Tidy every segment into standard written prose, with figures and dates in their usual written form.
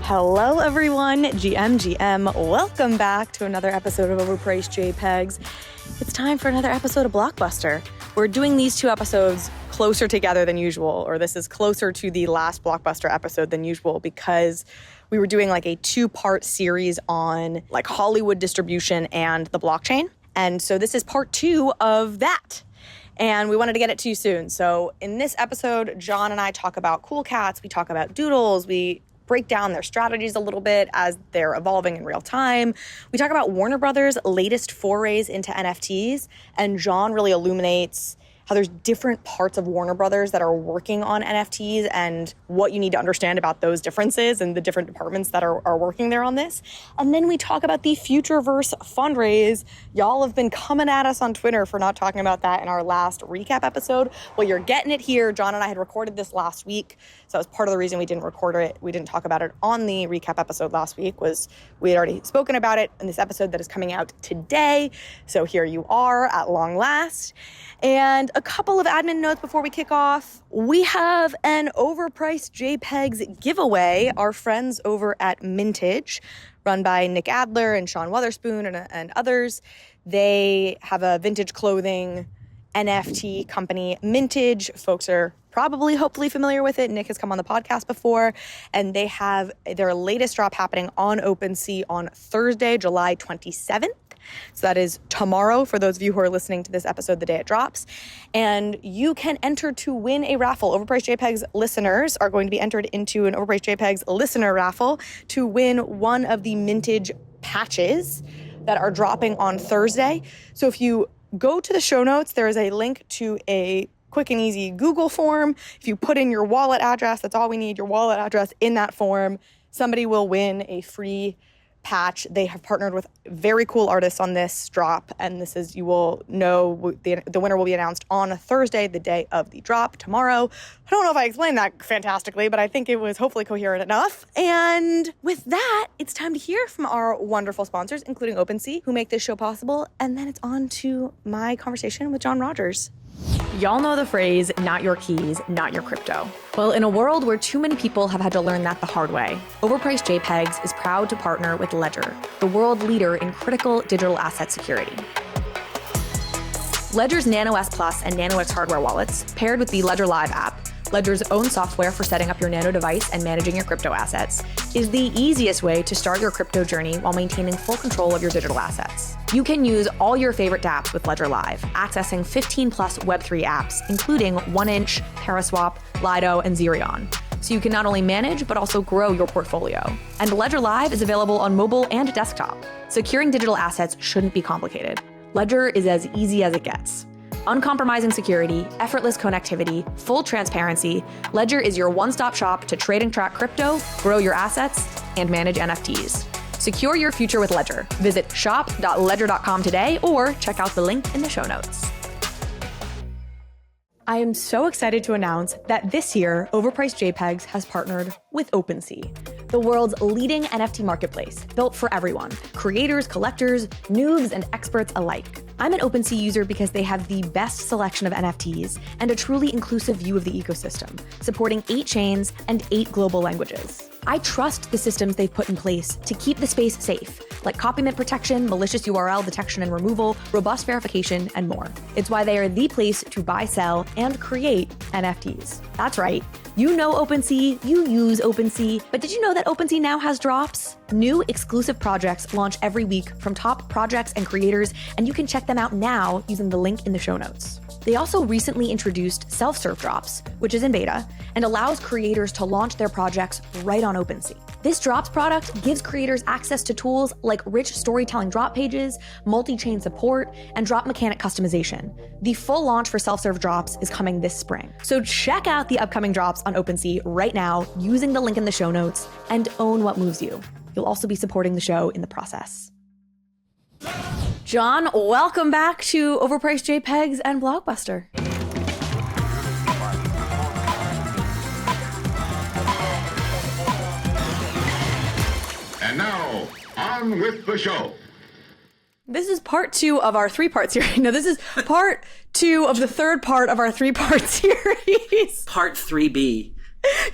Hello everyone, GM. Welcome back to another episode of Overpriced JPEGs. It's time for another episode of Blockbuster. We're doing these two episodes closer together than usual, or this is closer to the last Blockbuster episode than usual because we were doing like a two-part series on like Hollywood distribution and the blockchain. And so this is part two of that. And we wanted to get it to you soon. So in this episode, John and I talk about Cool Cats, we talk about Doodles, we break down their strategies a little bit as they're evolving in real time. We talk about Warner Brothers' latest forays into NFTs, and John really illuminates how there's different parts of Warner Brothers that are working on NFTs and what you need to understand about those differences and the different departments that are working there on this. And then we talk about the Futureverse fundraise. Y'all have been coming at us on Twitter for not talking about that in our last recap episode. Well, you're getting it here. John and I had recorded this last week, so that was part of the reason we didn't record it. We didn't talk about it on the recap episode last week was we had already spoken about it in this episode that is coming out today. So here you are at long last. And a couple of admin notes before we kick off. We have an Overpriced JPEGs giveaway. Our friends over at Mintage, run by Nick Adler and Sean Wotherspoon and others, they have a vintage clothing NFT company, Mintage. Folks are probably, hopefully familiar with it. Nick has come on the podcast before, and they have their latest drop happening on OpenSea on Thursday, July 27th. So that is tomorrow for those of you who are listening to this episode the day it drops. And you can enter to win a raffle. Overpriced JPEGs listeners are going to be entered into an Overpriced JPEGs listener raffle to win one of the Mintage patches that are dropping on Thursday. So if you go to the show notes, there is a link to a quick and easy Google form. If you put in your wallet address, that's all we need, your wallet address in that form, somebody will win a free patch. They have partnered with very cool artists on this drop, and this is, you will know, the winner will be announced on a Thursday, the day of the drop, tomorrow. I don't know if I explained that fantastically, but I think it was hopefully coherent enough. And with that, it's time to hear from our wonderful sponsors, including OpenSea, who make this show possible, and then it's on to my conversation with John Rogers. Y'all know the phrase, not your keys, not your crypto. Well, in a world where too many people have had to learn that the hard way, Overpriced JPEGs is proud to partner with Ledger, the world leader in critical digital asset security. Ledger's Nano S Plus and Nano X hardware wallets, paired with the Ledger Live app, Ledger's own software for setting up your Nano device and managing your crypto assets, is the easiest way to start your crypto journey while maintaining full control of your digital assets. You can use all your favorite dApps with Ledger Live, accessing 15 plus Web3 apps, including 1inch, Paraswap, Lido, and Zerion. So you can not only manage, but also grow your portfolio. And Ledger Live is available on mobile and desktop. Securing digital assets shouldn't be complicated. Ledger is as easy as it gets. Uncompromising security, effortless connectivity, full transparency, Ledger is your one-stop shop to trade and track crypto, grow your assets, and manage NFTs. Secure your future with Ledger. Visit shop.ledger.com today or check out the link in the show notes. I am so excited to announce that this year, Overpriced JPEGs has partnered with OpenSea, the world's leading NFT marketplace, built for everyone, creators, collectors, noobs, and experts alike. I'm an OpenSea user because they have the best selection of NFTs and a truly inclusive view of the ecosystem, supporting 8 chains and 8 global languages. I trust the systems they've put in place to keep the space safe, like copy mint protection, malicious URL detection and removal, robust verification, and more. It's why they are the place to buy, sell, and create NFTs. That's right. You know OpenSea, you use OpenSea, but did you know that OpenSea now has drops? New exclusive projects launch every week from top projects and creators, and you can check them out now using the link in the show notes. They also recently introduced self-serve drops, which is in beta, and allows creators to launch their projects right on OpenSea. This drops product gives creators access to tools like rich storytelling drop pages, multi-chain support, and drop mechanic customization. The full launch for self-serve drops is coming this spring. So check out the upcoming drops on OpenSea right now using the link in the show notes and own what moves you. You'll also be supporting the show in the process. John, welcome back to Overpriced JPEGs and Blockbuster. And now, on with the show. This is part 2 of our 3-part series. No, this is part 2 of the 3rd part of our 3-part series. Part 3B.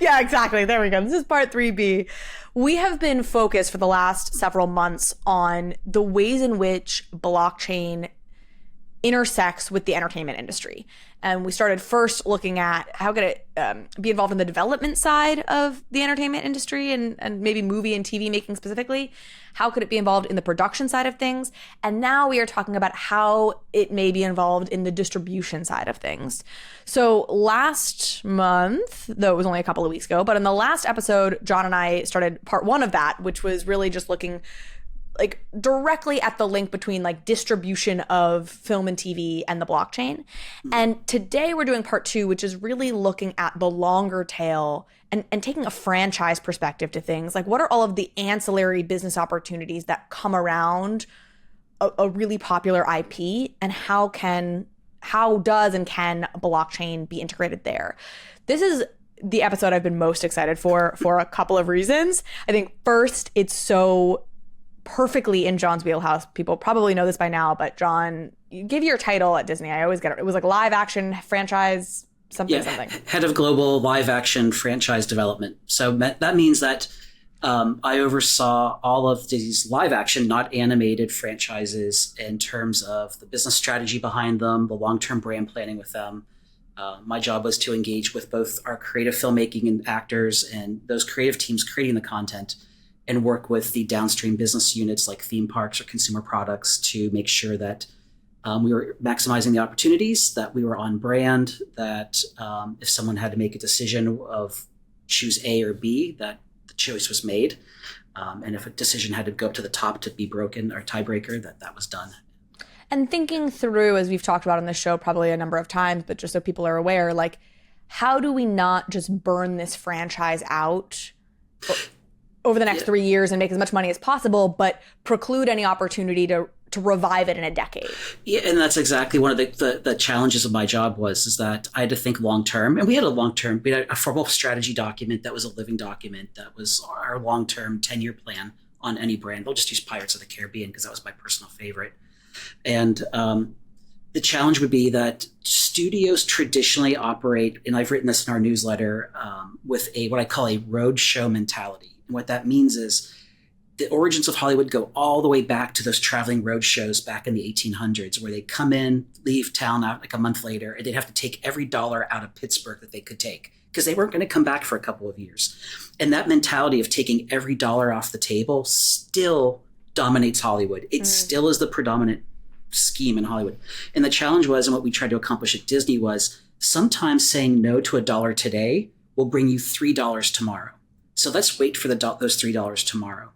Yeah, exactly. There we go. This is part 3B. We have been focused for the last several months on the ways in which blockchain intersects with the entertainment industry. And we started first looking at how could it be involved in the development side of the entertainment industry and maybe movie and TV making specifically. How could it be involved in the production side of things? And now we are talking about how it may be involved in the distribution side of things. So last month, though it was only a couple of weeks ago, but in the last episode, John and I started part 1 of that, which was really just looking like directly at the link between like distribution of film and TV and the blockchain. And today we're doing part 2, which is really looking at the longer tail and taking a franchise perspective to things. Like, what are all of the ancillary business opportunities that come around a really popular IP, and how does and can blockchain be integrated there? This is the episode I've been most excited for a couple of reasons. I think first, it's so perfectly in John's wheelhouse. People probably know this by now, but John, you give your title at Disney. I always get it. It was like live action franchise something. Head of global live action franchise development. So that means that I oversaw all of these live action, not animated franchises in terms of the business strategy behind them, the long-term brand planning with them. My job was to engage with both our creative filmmaking and actors and those creative teams creating the content, and work with the downstream business units like theme parks or consumer products to make sure that we were maximizing the opportunities, that we were on brand, that if someone had to make a decision of choose A or B, that the choice was made. And if a decision had to go up to the top to be broken or tiebreaker, that was done. And thinking through, as we've talked about on this show probably a number of times, but just so people are aware, like, how do we not just burn this franchise out over the next 3 years and make as much money as possible, but preclude any opportunity to revive it in a decade? Yeah, and that's exactly one of the challenges of my job is that I had to think long-term. And we had a formal strategy document that was a living document that was our long-term 10-year plan on any brand. We'll just use Pirates of the Caribbean because that was my personal favorite. And the challenge would be that studios traditionally operate, and I've written this in our newsletter, with what I call a roadshow mentality. And what that means is the origins of Hollywood go all the way back to those traveling road shows back in the 1800s, where they'd come in, leave town out like a month later, and they'd have to take every dollar out of Pittsburgh that they could take because they weren't going to come back for a couple of years. And that mentality of taking every dollar off the table still dominates Hollywood. It still is the predominant scheme in Hollywood. And the challenge was, and what we tried to accomplish at Disney was, sometimes saying no to $1 today will bring you $3 tomorrow. So let's wait for those $3 tomorrow.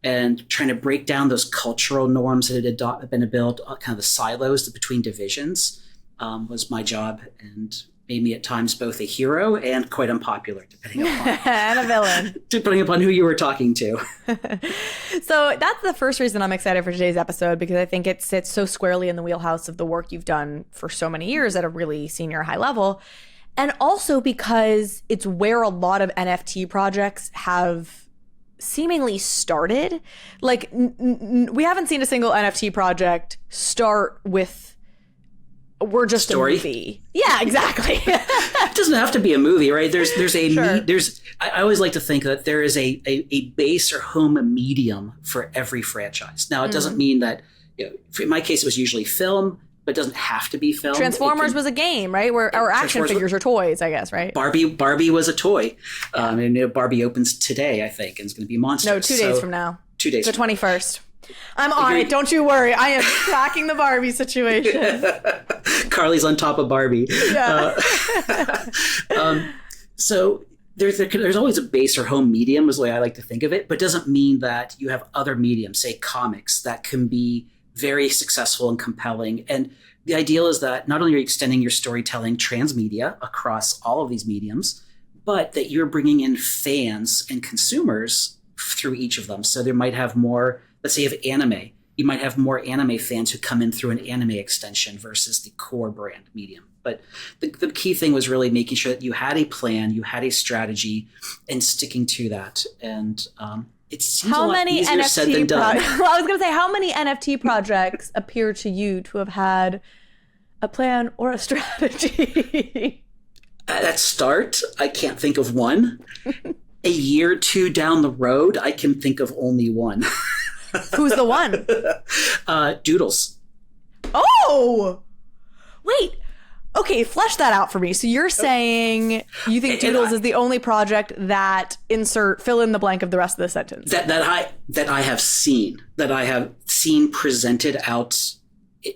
And trying to break down those cultural norms that had been built, kind of the silos between divisions, was my job, and made me at times both a hero and quite unpopular, depending upon and a villain, depending upon who you were talking to. So that's the first reason I'm excited for today's episode, because I think it sits so squarely in the wheelhouse of the work you've done for so many years at a really senior high level. And also because it's where a lot of NFT projects have seemingly started. Like, we haven't seen a single NFT project start with, we're just story. A movie. Yeah, exactly. It doesn't have to be a movie, right? I always like to think that there is a base or home medium for every franchise. Now, it doesn't mean that, in my case, it was usually film, but it doesn't have to be film. Transformers was a game, right? Or action figures or toys, I guess, right? Barbie was a toy. And Barbie opens today, I think, and it's going to be monsters. No, 2 days from now. 2 days. The 21st. I'm on it. Don't you worry. I am tracking the Barbie situation. Carly's on top of Barbie. Yeah. So there's always a base or home medium is the way I like to think of it, but it doesn't mean that you have other mediums, say comics, that can be very successful and compelling. And the ideal is that not only are you extending your storytelling transmedia across all of these mediums, but that you're bringing in fans and consumers through each of them. So there might have more, let's say you have anime, you might have more anime fans who come in through an anime extension versus the core brand medium. But the key thing was really making sure that you had a plan, you had a strategy, and sticking to that. And it seems a lot easier said than done. Well, I was going to say, how many NFT projects appear to you to have had a plan or a strategy? At start, I can't think of one. a year or two down the road, I can think of only one. Who's the one? Doodles. Oh! Wait. Okay, flesh that out for me. So you're saying you think Doodles is the only project that fill in the blank of the rest of the sentence. That I have seen presented out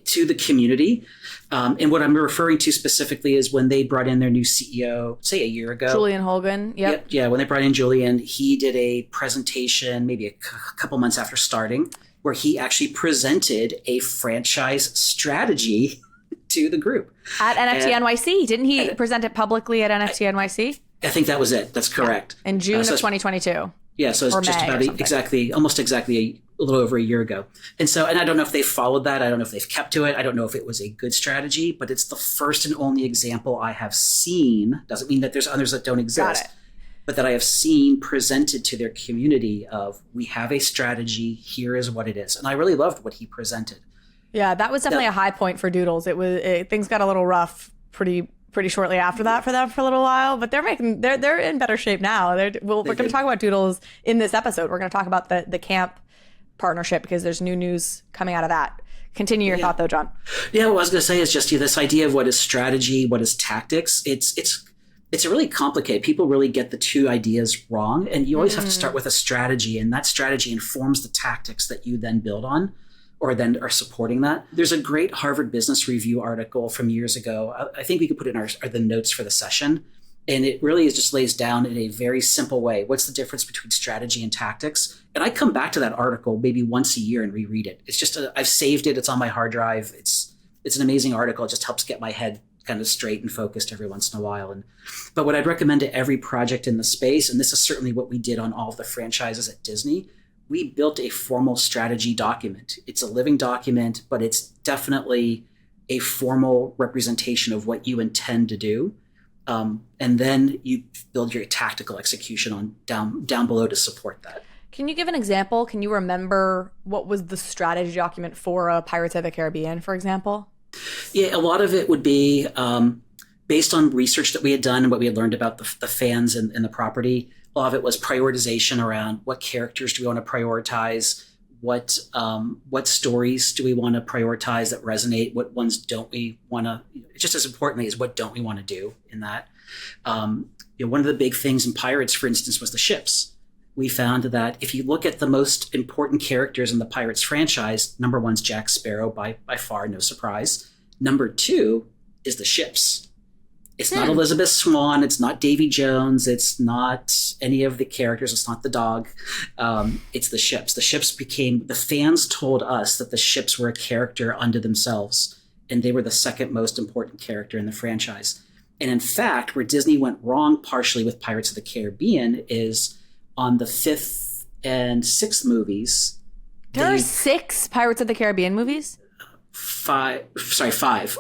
to the community. And what I'm referring to specifically is when they brought in their new CEO, say a year ago. Julian Holgan. Yep. Yeah, when they brought in Julian, he did a presentation maybe a couple months after starting where he actually presented a franchise strategy to the group. At NFT NYC. Didn't he present it publicly at NFT NYC? I think that was it. That's correct. Yeah. In June of 2022. Yeah, so it's just about almost exactly a little over a year ago. And I don't know if they followed that. I don't know if they've kept to it. I don't know if it was a good strategy, but it's the first and only example I have seen. Doesn't mean that there's others that don't exist. Got it. But that I have seen presented to their community of, we have a strategy, here is what it is. And I really loved what he presented. Yeah, that was definitely a high point for Doodles. Things got a little rough pretty shortly after that for them for a little while, but they're in better shape now. We're going to talk about Doodles in this episode. We're going to talk about the camp partnership because there's new news coming out of that. Continue your thought though, John. Yeah, what I was going to say is just this idea of what is strategy, what is tactics. It's really complicated. People really get the two ideas wrong, and you always have to start with a strategy, and that strategy informs the tactics that you then build on or then are supporting that. There's a great Harvard Business Review article from years ago. I think we could put it in the notes for the session. And it really just lays down in a very simple way, what's the difference between strategy and tactics? And I come back to that article maybe once a year and reread it. It's just, I've saved it. It's on my hard drive. It's an amazing article. It just helps get my head kind of straight and focused every once in a while. But what I'd recommend to every project in the space, and this is certainly what we did on all of the franchises at Disney, we built a formal strategy document. It's a living document, but it's definitely a formal representation of what you intend to do. And then you build your tactical execution on down below to support that. Can you give an example? Can you remember what was the strategy document for a Pirates of the Caribbean, for example? Yeah, a lot of it would be based on research that we had done and what we had learned about the fans and the property. A lot of it was prioritization around what characters do we want to prioritize, what stories do we want to prioritize that resonate, what ones don't we want to, just as importantly is what don't we want to do in that. One of the big things in Pirates, for instance, was the ships. We found that if you look at the most important characters in the Pirates franchise, number one's Jack Sparrow by far, no surprise. Number two is the ships. It's not Elizabeth Swann. It's not Davy Jones. It's not any of the characters. It's not the dog. It's the ships. The fans told us that the ships were a character unto themselves, and they were the second most important character in the franchise. And in fact, where Disney went wrong partially with Pirates of the Caribbean is on the 5th and 6th movies. There are 6 Pirates of the Caribbean movies? 5.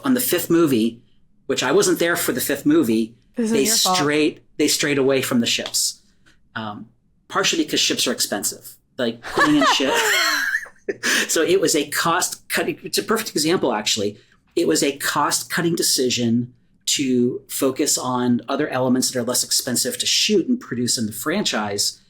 On the 5th movie, which I wasn't there for the 5th movie, they strayed away from the ships. Partially because ships are expensive. Like putting in ships. So it was a cost-cutting, it's a perfect example actually. It was a cost-cutting decision to focus on other elements that are less expensive to shoot and produce in the franchise.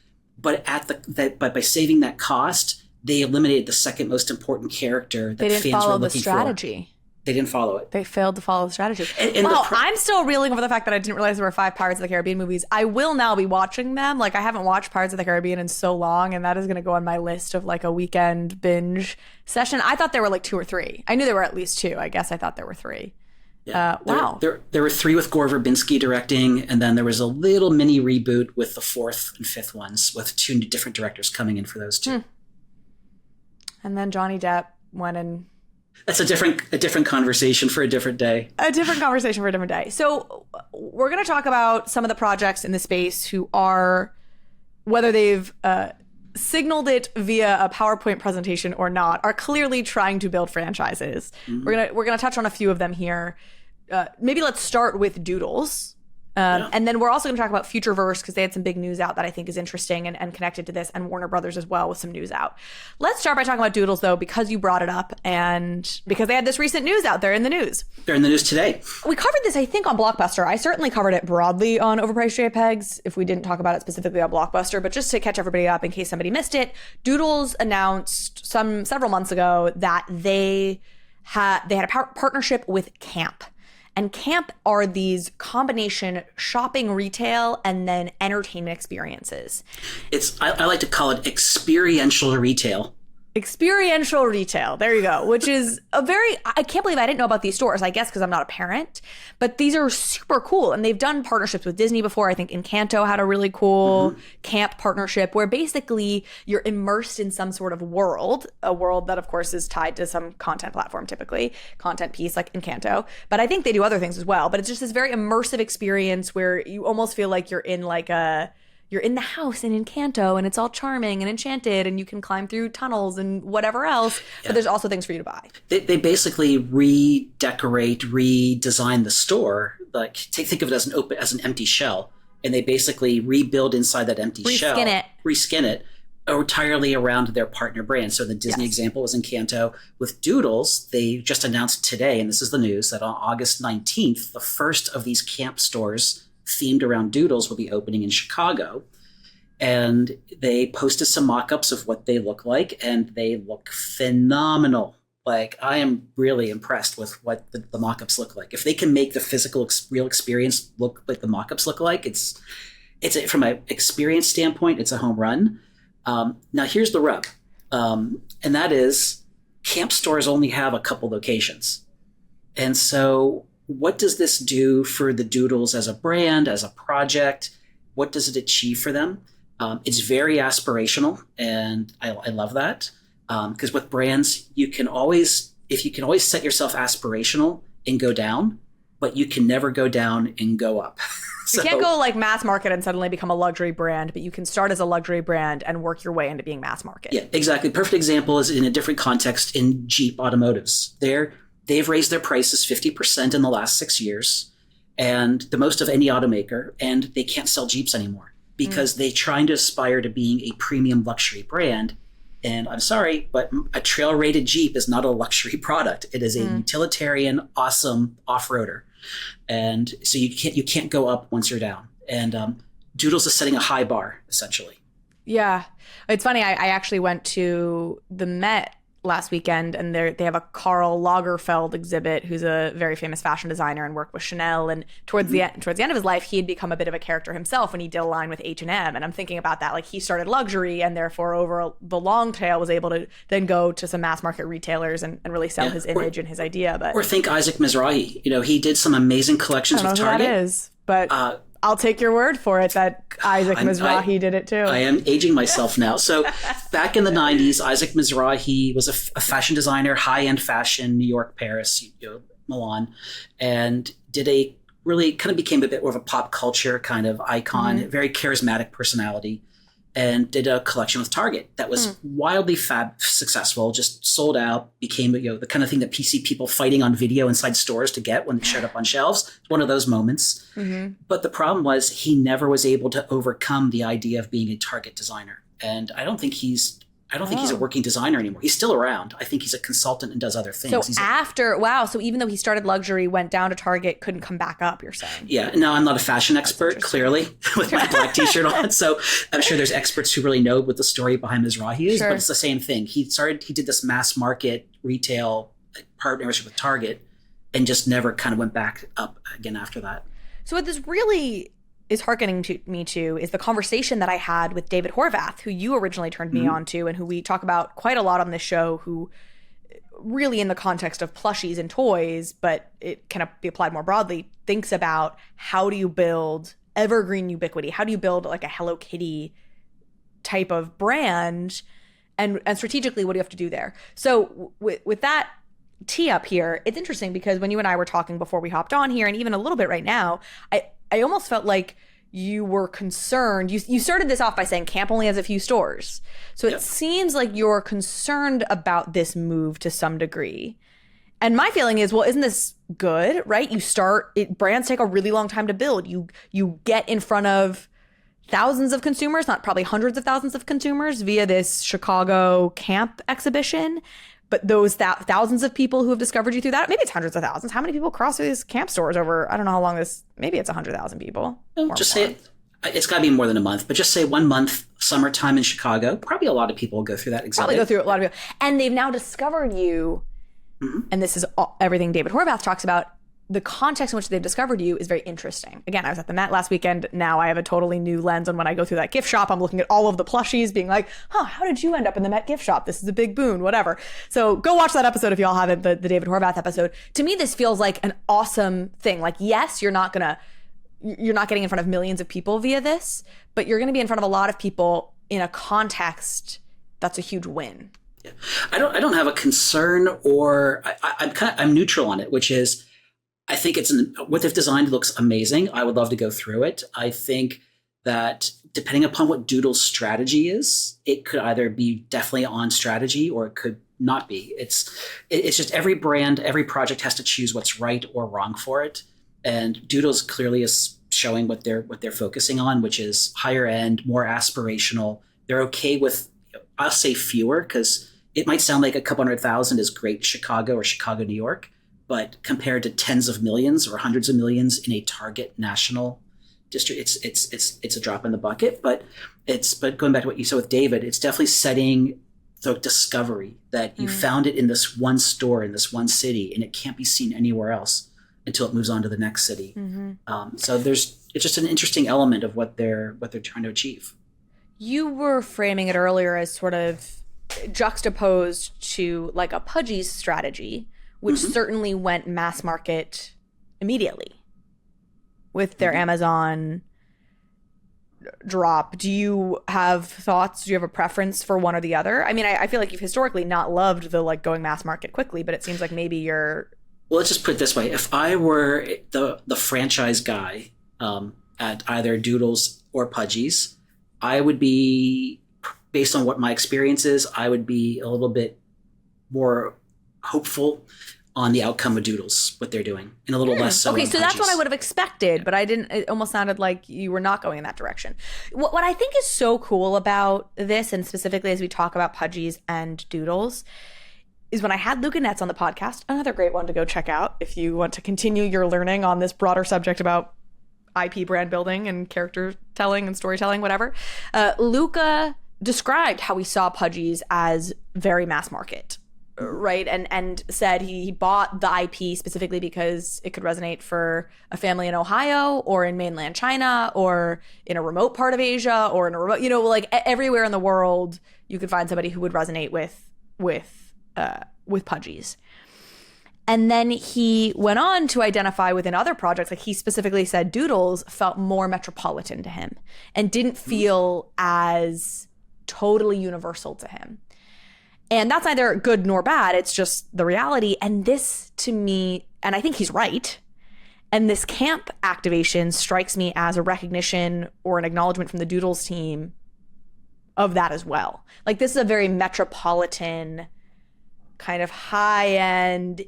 But by saving that cost, they eliminated the second most important character that fans were looking for. They didn't follow the strategy. They didn't follow it. They failed to follow the strategy. I'm still reeling over the fact that I didn't realize there were 5 Pirates of the Caribbean movies. I will now be watching them. Like, I haven't watched Pirates of the Caribbean in so long, and that is going to go on my list of like a weekend binge session. I thought there were like 2 or 3. I knew there were at least 2. I guess I thought there were 3. Yeah. Wow. There were 3 with Gore Verbinski directing, and then there was a little mini reboot with the 4th and 5th ones with 2 different directors coming in for those 2. And then Johnny Depp went and... That's a different conversation for a different day. A different conversation for a different day. So we're going to talk about some of the projects in the space who are, whether they've signaled it via a PowerPoint presentation or not, are clearly trying to build franchises. Mm-hmm. We're gonna touch on a few of them here. Maybe let's start with Doodles. And then we're also going to talk about Futureverse because they had some big news out that I think is interesting and connected to this, and Warner Brothers as well with some news out. Let's start by talking about Doodles, though, because you brought it up and because they had this recent news out there in the news. They're in the news today. We covered this, I think, on Blockbuster. I certainly covered it broadly on Overpriced JPEGs if we didn't talk about it specifically on Blockbuster. But just to catch everybody up in case somebody missed it, Doodles announced several months ago that they had a partnership with Camp. And Camp are these combination shopping, retail, and then entertainment experiences. I like to call it experiential retail. Experiential retail. There you go. Which is I can't believe I didn't know about these stores, I guess because I'm not a parent. But these are super cool. And they've done partnerships with Disney before. I think Encanto had a really cool Camp partnership where basically you're immersed in some sort of world, a world that, of course, is tied to some content platform, typically, content piece like Encanto. But I think they do other things as well. But it's just this very immersive experience where you almost feel like you're in you're in the house in Encanto and it's all charming and enchanted and you can climb through tunnels and whatever else, but there's also things for you to buy. They basically redesign the store. Like think of it as an empty shell, and they basically rebuild inside that empty shell. Reskin it entirely around their partner brand. So the Disney example was Encanto. With Doodles, they just announced today, and this is the news, that on August 19th, the first of these Camp stores themed around Doodles will be opening in Chicago. And they posted some mock-ups of what they look like, and they look phenomenal. Like, I am really impressed with what the mock-ups look like. If they can make the physical real experience look like the mock-ups look like, it's from an experience standpoint, it's a home run. Now here's the rub. And that is Camp stores only have a couple locations. And so what does this do for the Doodles as a brand, as a project? What does it achieve for them? It's very aspirational, and I love that. Because with brands, you can always set yourself aspirational and go down, but you can never go down and go up. You can't go like mass market and suddenly become a luxury brand, but you can start as a luxury brand and work your way into being mass market. Yeah, exactly. Perfect example is in a different context in Jeep Automotives. They've raised their prices 50% in the last 6 years, and the most of any automaker, and they can't sell Jeeps anymore because they're trying to aspire to being a premium luxury brand. And I'm sorry, but a trail-rated Jeep is not a luxury product. It is a utilitarian, awesome off-roader. And so you can't go up once you're down. And Doodles is setting a high bar, essentially. Yeah. It's funny. I actually went to the Met last weekend, and they have a Karl Lagerfeld exhibit, who's a very famous fashion designer and worked with Chanel. And towards the end of his life, he had become a bit of a character himself when he did a line with H&M. And I'm thinking about that, like he started luxury, and therefore over the long tail was able to then go to some mass market retailers and really sell his image and his idea. Or think Isaac Mizrahi. He did some amazing collections with Target. I don't know who that is, but I'll take your word for it that Isaac Mizrahi did it too. I am aging myself now. So back in the 90s, Isaac Mizrahi was a fashion designer, high-end fashion, New York, Paris, Milan, and became a bit more of a pop culture kind of icon, very charismatic personality, and did a collection with Target that was wildly successful, just sold out, became the kind of thing that PC people fighting on video inside stores to get when it showed up on shelves. One of those moments. But the problem was he never was able to overcome the idea of being a Target designer. And I don't think he's a working designer anymore. He's still around. I think he's a consultant and does other things. So even though he started luxury, went down to Target, couldn't come back up, you're saying? Yeah. No, I'm not a fashion expert, clearly, with my black t-shirt on. So I'm sure there's experts who really know what the story behind Mizrahi is, but it's the same thing. He did this mass market retail partnership with Target and just never kind of went back up again after that. So what this really is hearkening me to is the conversation that I had with David Horvath, who you originally turned me on to and who we talk about quite a lot on this show, who really in the context of plushies and toys, but it can be applied more broadly, thinks about how do you build evergreen ubiquity? How do you build like a Hello Kitty type of brand? And strategically, what do you have to do there? So with that tee up here, it's interesting because when you and I were talking before we hopped on here, and even a little bit right now, I almost felt like you were concerned. You started this off by saying Camp only has a few stores. So it seems like you're concerned about this move to some degree. And my feeling is, well, isn't this good, right? Brands take a really long time to build. You get in front of thousands of consumers, not probably hundreds of thousands of consumers via this Chicago camp exhibition. But those thousands of people who have discovered you through that, maybe it's hundreds of thousands. How many people cross through these camp stores over, I don't know how long maybe it's 100,000 people. Just say it's got to be more than a month, but just say 1 month, summertime in Chicago. Probably a lot of people will go through that exhibit. Probably go through a lot of people. And they've now discovered you, and this is everything David Horvath talks about. The context in which they've discovered you is very interesting. Again, I was at the Met last weekend. Now I have a totally new lens on when I go through that gift shop. I'm looking at all of the plushies being like, how did you end up in the Met gift shop? This is a big boon, whatever. So go watch that episode if y'all haven't, the David Horvath episode. To me, this feels like an awesome thing. Like, yes, you're not getting in front of millions of people via this, but you're going to be in front of a lot of people in a context that's a huge win. Yeah. I don't have a concern, or I'm neutral on it, which is, I think what they've designed looks amazing. I would love to go through it. I think that depending upon what Doodle's strategy is, it could either be definitely on strategy or it could not be. It's just every brand, every project has to choose what's right or wrong for it. And Doodles clearly is showing what they're focusing on, which is higher end, more aspirational. They're okay with, I'll say fewer, because it might sound like a couple 100,000 is great Chicago or Chicago, New York. But compared to tens of millions or hundreds of millions in a target national district, it's a drop in the bucket. But going back to what you said with David, it's definitely setting the discovery that you found it in this one store in this one city, and it can't be seen anywhere else until it moves on to the next city. So it's just an interesting element of what they're trying to achieve. You were framing it earlier as sort of juxtaposed to like a Pudgy's strategy, which certainly went mass market immediately with their Amazon drop. Do you have thoughts? Do you have a preference for one or the other? I mean, I feel like you've historically not loved the like going mass market quickly, but it seems like maybe you're... Well, let's just put it this way. If I were the franchise guy at either Doodles or Pudgy's, I would be, based on what my experience is, I would be a little bit more hopeful on the outcome of Doodles, what they're doing, and a little less so. Okay, so that's what I would have expected, but I didn't. It almost sounded like you were not going in that direction. What I think is so cool about this, and specifically as we talk about Pudgy's and Doodles, is when I had Luca Netz on the podcast, another great one to go check out if you want to continue your learning on this broader subject about IP brand building and character telling and storytelling, whatever. Luca described how he saw Pudgy's as very mass market. Right. And said he bought the IP specifically because it could resonate for a family in Ohio or in mainland China or in a remote part of Asia or in a remote, like everywhere in the world you could find somebody who would resonate with Pudgy's. And then he went on to identify within other projects, like he specifically said Doodles felt more metropolitan to him and didn't feel as totally universal to him. And that's neither good nor bad. It's just the reality. And this to me, and I think he's right, and this camp activation strikes me as a recognition or an acknowledgement from the Doodles team of that as well. Like this is a very metropolitan, kind of high-end-ish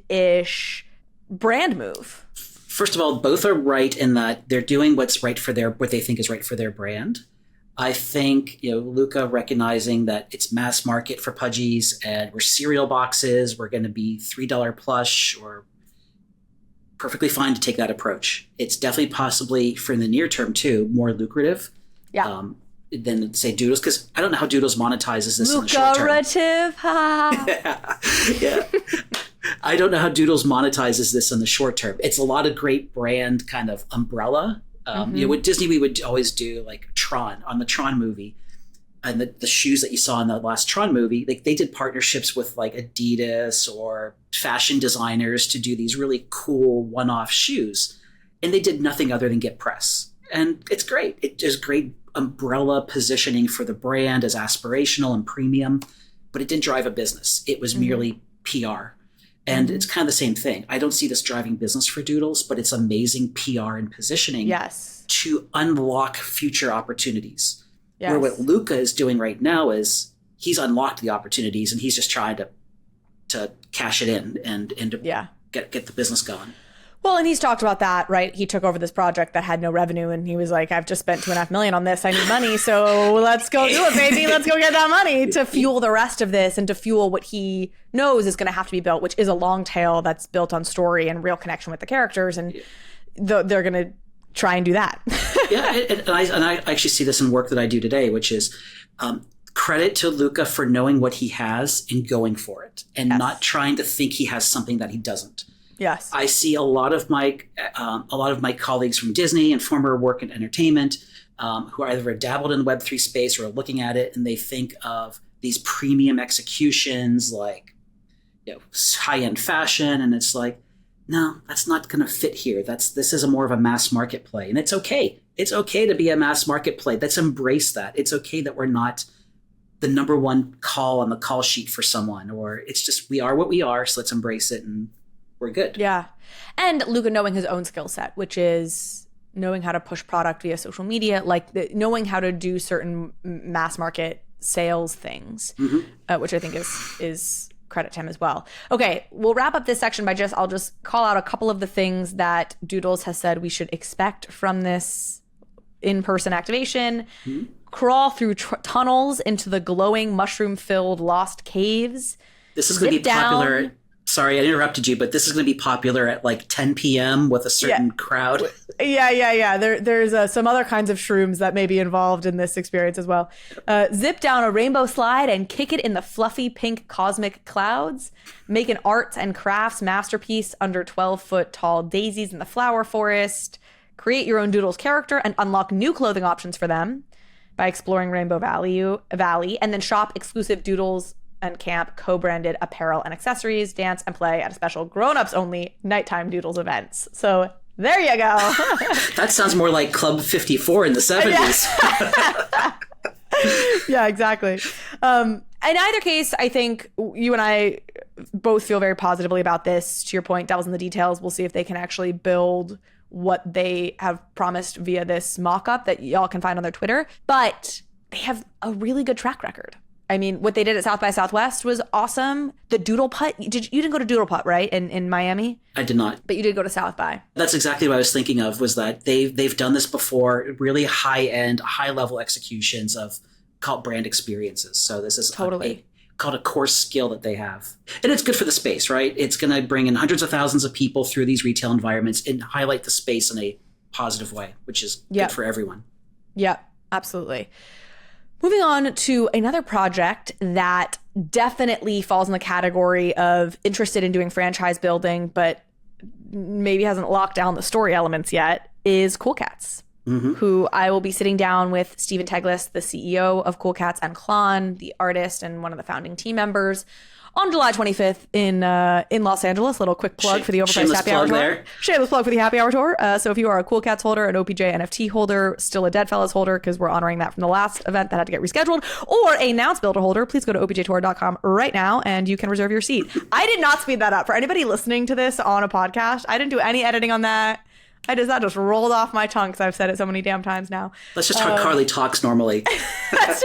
brand move. First of all, both are right in that they're doing what they think is right for their brand. I think, Luca recognizing that it's mass market for Pudgy's and we're cereal boxes, we're going to be $3 plush, or perfectly fine to take that approach. It's definitely possibly, for the near term too, more lucrative than, say, Doodles, because I don't know how Doodles monetizes this in the short term. Lucrative, yeah. I don't know how Doodles monetizes this in the short term. It's a lot of great brand kind of umbrella. With Disney, we would always do like Tron, on the Tron movie, and the shoes that you saw in the last Tron movie, like they did partnerships with like Adidas or fashion designers to do these really cool one-off shoes. And they did nothing other than get press. And it's great. It is great umbrella positioning for the brand as aspirational and premium, but it didn't drive a business. It was merely PR. And it's kind of the same thing. I don't see this driving business for Doodles, but it's amazing PR and positioning to unlock future opportunities. Yes. Where what Luca is doing right now is he's unlocked the opportunities and he's just trying to to cash it in and to get the business going. Well, and he's talked about that, right? He took over this project that had no revenue, and he was like, I've just spent $2.5 million on this. I need money, so let's go do it, baby. Let's go get that money to fuel the rest of this and to fuel what he knows is going to have to be built, which is a long tail that's built on story and real connection with the characters. And they're going to try and do that. And I actually see this in work that I do today, which is credit to Luca for knowing what he has and going for it and not trying to think he has something that he doesn't. Yes. I see a lot of my colleagues from Disney and former work in entertainment who either have dabbled in the Web3 space or are looking at it, and they think of these premium executions like high-end fashion, and it's like, no, that's not going to fit here. This is a more of a mass market play, and it's okay. It's okay to be a mass market play. Let's embrace that. It's okay that we're not the number one call on the call sheet for someone, or it's just we are what we are, so let's embrace it and we're good. Yeah. And Luca knowing his own skill set, which is knowing how to push product via social media, knowing how to do certain mass market sales things, which I think is credit to him as well. Okay, we'll wrap up this section by I'll just call out a couple of the things that Doodles has said we should expect from this in-person activation. Crawl through tunnels into the glowing mushroom-filled lost caves. This is going to be popular. Sorry, I interrupted you, but this is going to be popular at like 10 p.m. with a certain crowd. Yeah. There's some other kinds of shrooms that may be involved in this experience as well. Zip down a rainbow slide and kick it in the fluffy pink cosmic clouds. Make an arts and crafts masterpiece under 12-foot tall daisies in the flower forest. Create your own Doodles character and unlock new clothing options for them by exploring Rainbow Valley, and then shop exclusive Doodles and camp co-branded apparel and accessories, dance and play at a special grown-ups only nighttime Doodles events. So there you go. That sounds more like Club 54 in the 70s. Yeah, exactly. In either case, I think you and I both feel very positively about this. To your point, devil's in the details. We'll see if they can actually build what they have promised via this mock-up that y'all can find on their Twitter. But they have a really good track record. I mean, what they did at South by Southwest was awesome. The Doodle Putt, you didn't go to Doodle Putt, right? In Miami? I did not. But you did go to South by. That's exactly what I was thinking of, was that they've done this before, really high-end, high-level executions of called brand experiences. So this is totally called a core skill that they have. And it's good for the space, right? It's going to bring in hundreds of thousands of people through these retail environments and highlight the space in a positive way, which is good for everyone. Yeah, absolutely. Moving on to another project that definitely falls in the category of interested in doing franchise building, but maybe hasn't locked down the story elements yet, is Cool Cats, who I will be sitting down with Stephen Teglis, the CEO of Cool Cats, and Klon, the artist and one of the founding team members, on July 25th in Los Angeles. Little quick plug for the Overpriced Happy Hour Tour. Shameless plug for the Happy Hour Tour. So if you are a Cool Cats holder, an OPJ NFT holder, still a Deadfellas holder, because we're honoring that from the last event that had to get rescheduled, or a Nouns Builder holder, please go to opjtour.com right now and you can reserve your seat. I did not speed that up. For anybody listening to this on a podcast, I didn't do any editing on that. That just rolled off my tongue because I've said it so many damn times now. That's just how Carly talks normally. That's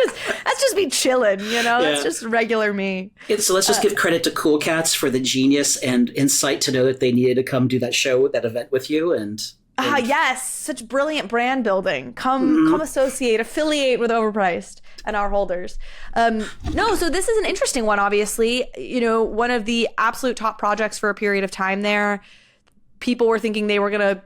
just me chilling, That's just regular me. So let's just give credit to Cool Cats for the genius and insight to know that they needed to come do that event with you. Yes, such brilliant brand building. Come associate, affiliate with Overpriced and our holders. So this is an interesting one, obviously. One of the absolute top projects for a period of time there. People were thinking they were going to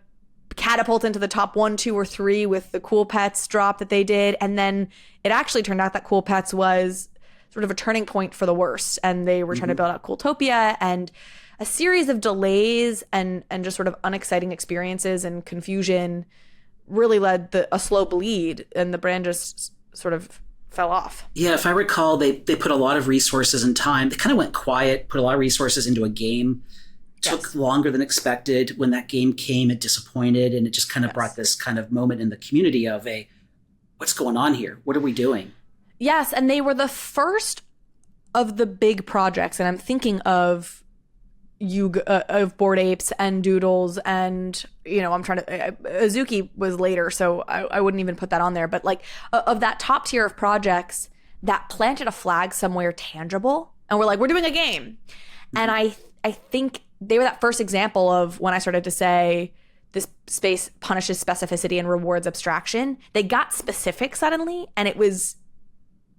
catapult into the top 1, 2, or 3 with the Cool Pets drop that they did. And then it actually turned out that Cool Pets was sort of a turning point for the worst. And they were trying to build out Cooltopia, and a series of delays and just sort of unexciting experiences and confusion really led a slow bleed, and the brand just sort of fell off. Yeah, if I recall, they put a lot of resources and time. They kind of went quiet, put a lot of resources into a game. Took longer than expected. When that game came, it disappointed, and it just kind of brought this kind of moment in the community of what's going on here? What are we doing? Yes, and they were the first of the big projects, and I'm thinking of Bored Apes and Doodles, and I'm trying to Azuki was later, so I wouldn't even put that on there, but of that top tier of projects that planted a flag somewhere tangible, and we're like, we're doing a game. And I think they were that first example of when I started to say this space punishes specificity and rewards abstraction. They got specific suddenly, and it was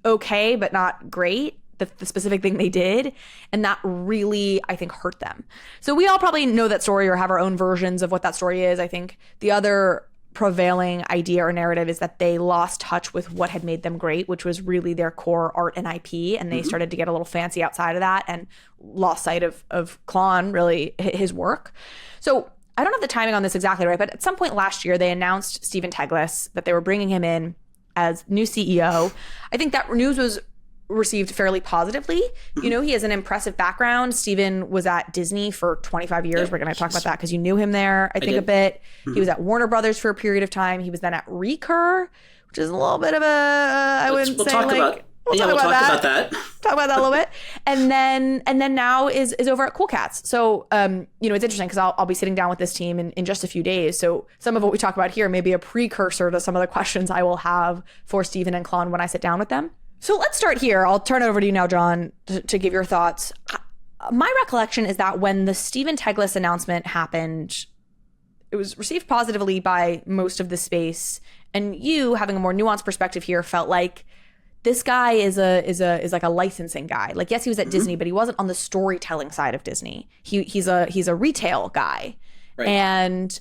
okay, but not great. The specific thing they did, and that really, I think, hurt them. So we all probably know that story or have our own versions of what that story is. I think the other prevailing idea or narrative is that they lost touch with what had made them great, which was really their core art and IP, and they started to get a little fancy outside of that and lost sight of Klon, really, his work. So I don't have the timing on this exactly right, but at some point last year, they announced Stephen Teglis, that they were bringing him in as new CEO. I think that news was received fairly positively. You know, he has an impressive background. Stephen was at Disney for 25 years. We're going to talk about that because you knew him there, I think, a bit. He was at Warner Brothers for a period of time. He was then at Recur, which is a little bit of a, I wouldn't say like... We'll talk about that. Talk about that a little bit. And then now is over at Cool Cats. So, you know, it's interesting because I'll be sitting down with this team in just a few days. So some of what we talk about here may be a precursor to some of the questions I will have for Stephen and Klon when I sit down with them. So let's start here. I'll turn it over to you now, John, to give your thoughts. My recollection is that when the Stephen Teglis announcement happened, it was received positively by most of the space. And you, having a more nuanced perspective here, felt like this guy is like a licensing guy. Like, yes, he was at Disney, but he wasn't on the storytelling side of Disney. He's a retail guy. Right. And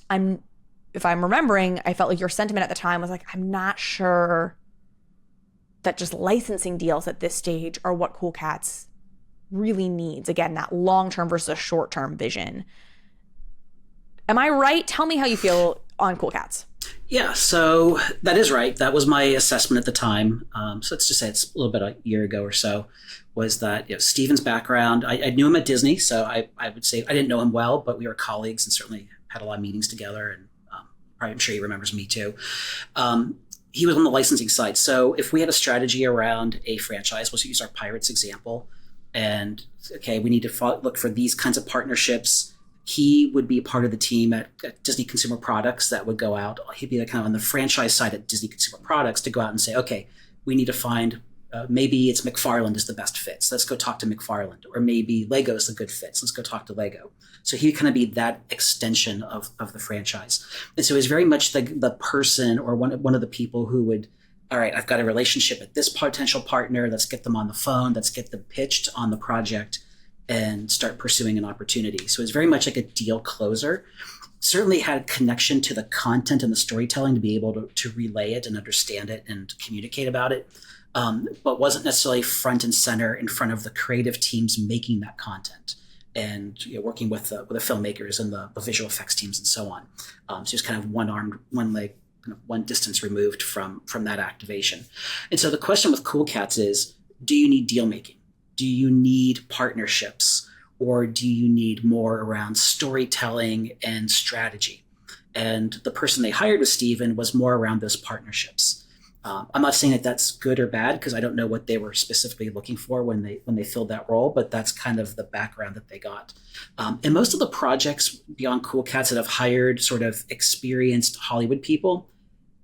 if I'm remembering, I felt like your sentiment at the time was like, I'm not sure that just licensing deals at this stage are what Cool Cats really needs. Again, that long-term versus short-term vision. Am I right? Tell me how you feel on Cool Cats. Yeah, so that is right. That was my assessment at the time. So let's just say it's a little bit a year ago or so, was that, you know, Steven's background, I knew him at Disney, so I would say I didn't know him well, but we were colleagues and certainly had a lot of meetings together, and I'm sure he remembers me too. He was on the licensing side. So if we had a strategy around a franchise, let's use our Pirates example, and okay, we need to look for these kinds of partnerships. He would be part of the team at Disney Consumer Products that would go out. He'd be kind of on the franchise side at Disney Consumer Products to go out and say, okay, we need to find, maybe it's McFarland is the best fit. So let's go talk to McFarland. Or maybe Lego is the good fit. So let's go talk to Lego. So he'd kind of be that extension of the franchise. And so he's very much the person or one of the people who would, all right, I've got a relationship with this potential partner. Let's get them on the phone. Let's get them pitched on the project and start pursuing an opportunity. So it's very much like a deal closer. Certainly had connection to the content and the storytelling to be able to relay it and understand it and communicate about it, but wasn't necessarily front and center in front of the creative teams making that content and, you know, working with the filmmakers and the visual effects teams and so on. So he's kind of one armed, one leg, kind of one distance removed from that activation. And so the question with Cool Cats is, do you need deal making? Do you need partnerships, or do you need more around storytelling and strategy? And the person they hired with Stephen was more around those partnerships. I'm not saying that that's good or bad because I don't know what they were specifically looking for when they filled that role, but that's kind of the background that they got. And most of the projects beyond Cool Cats that have hired sort of experienced Hollywood people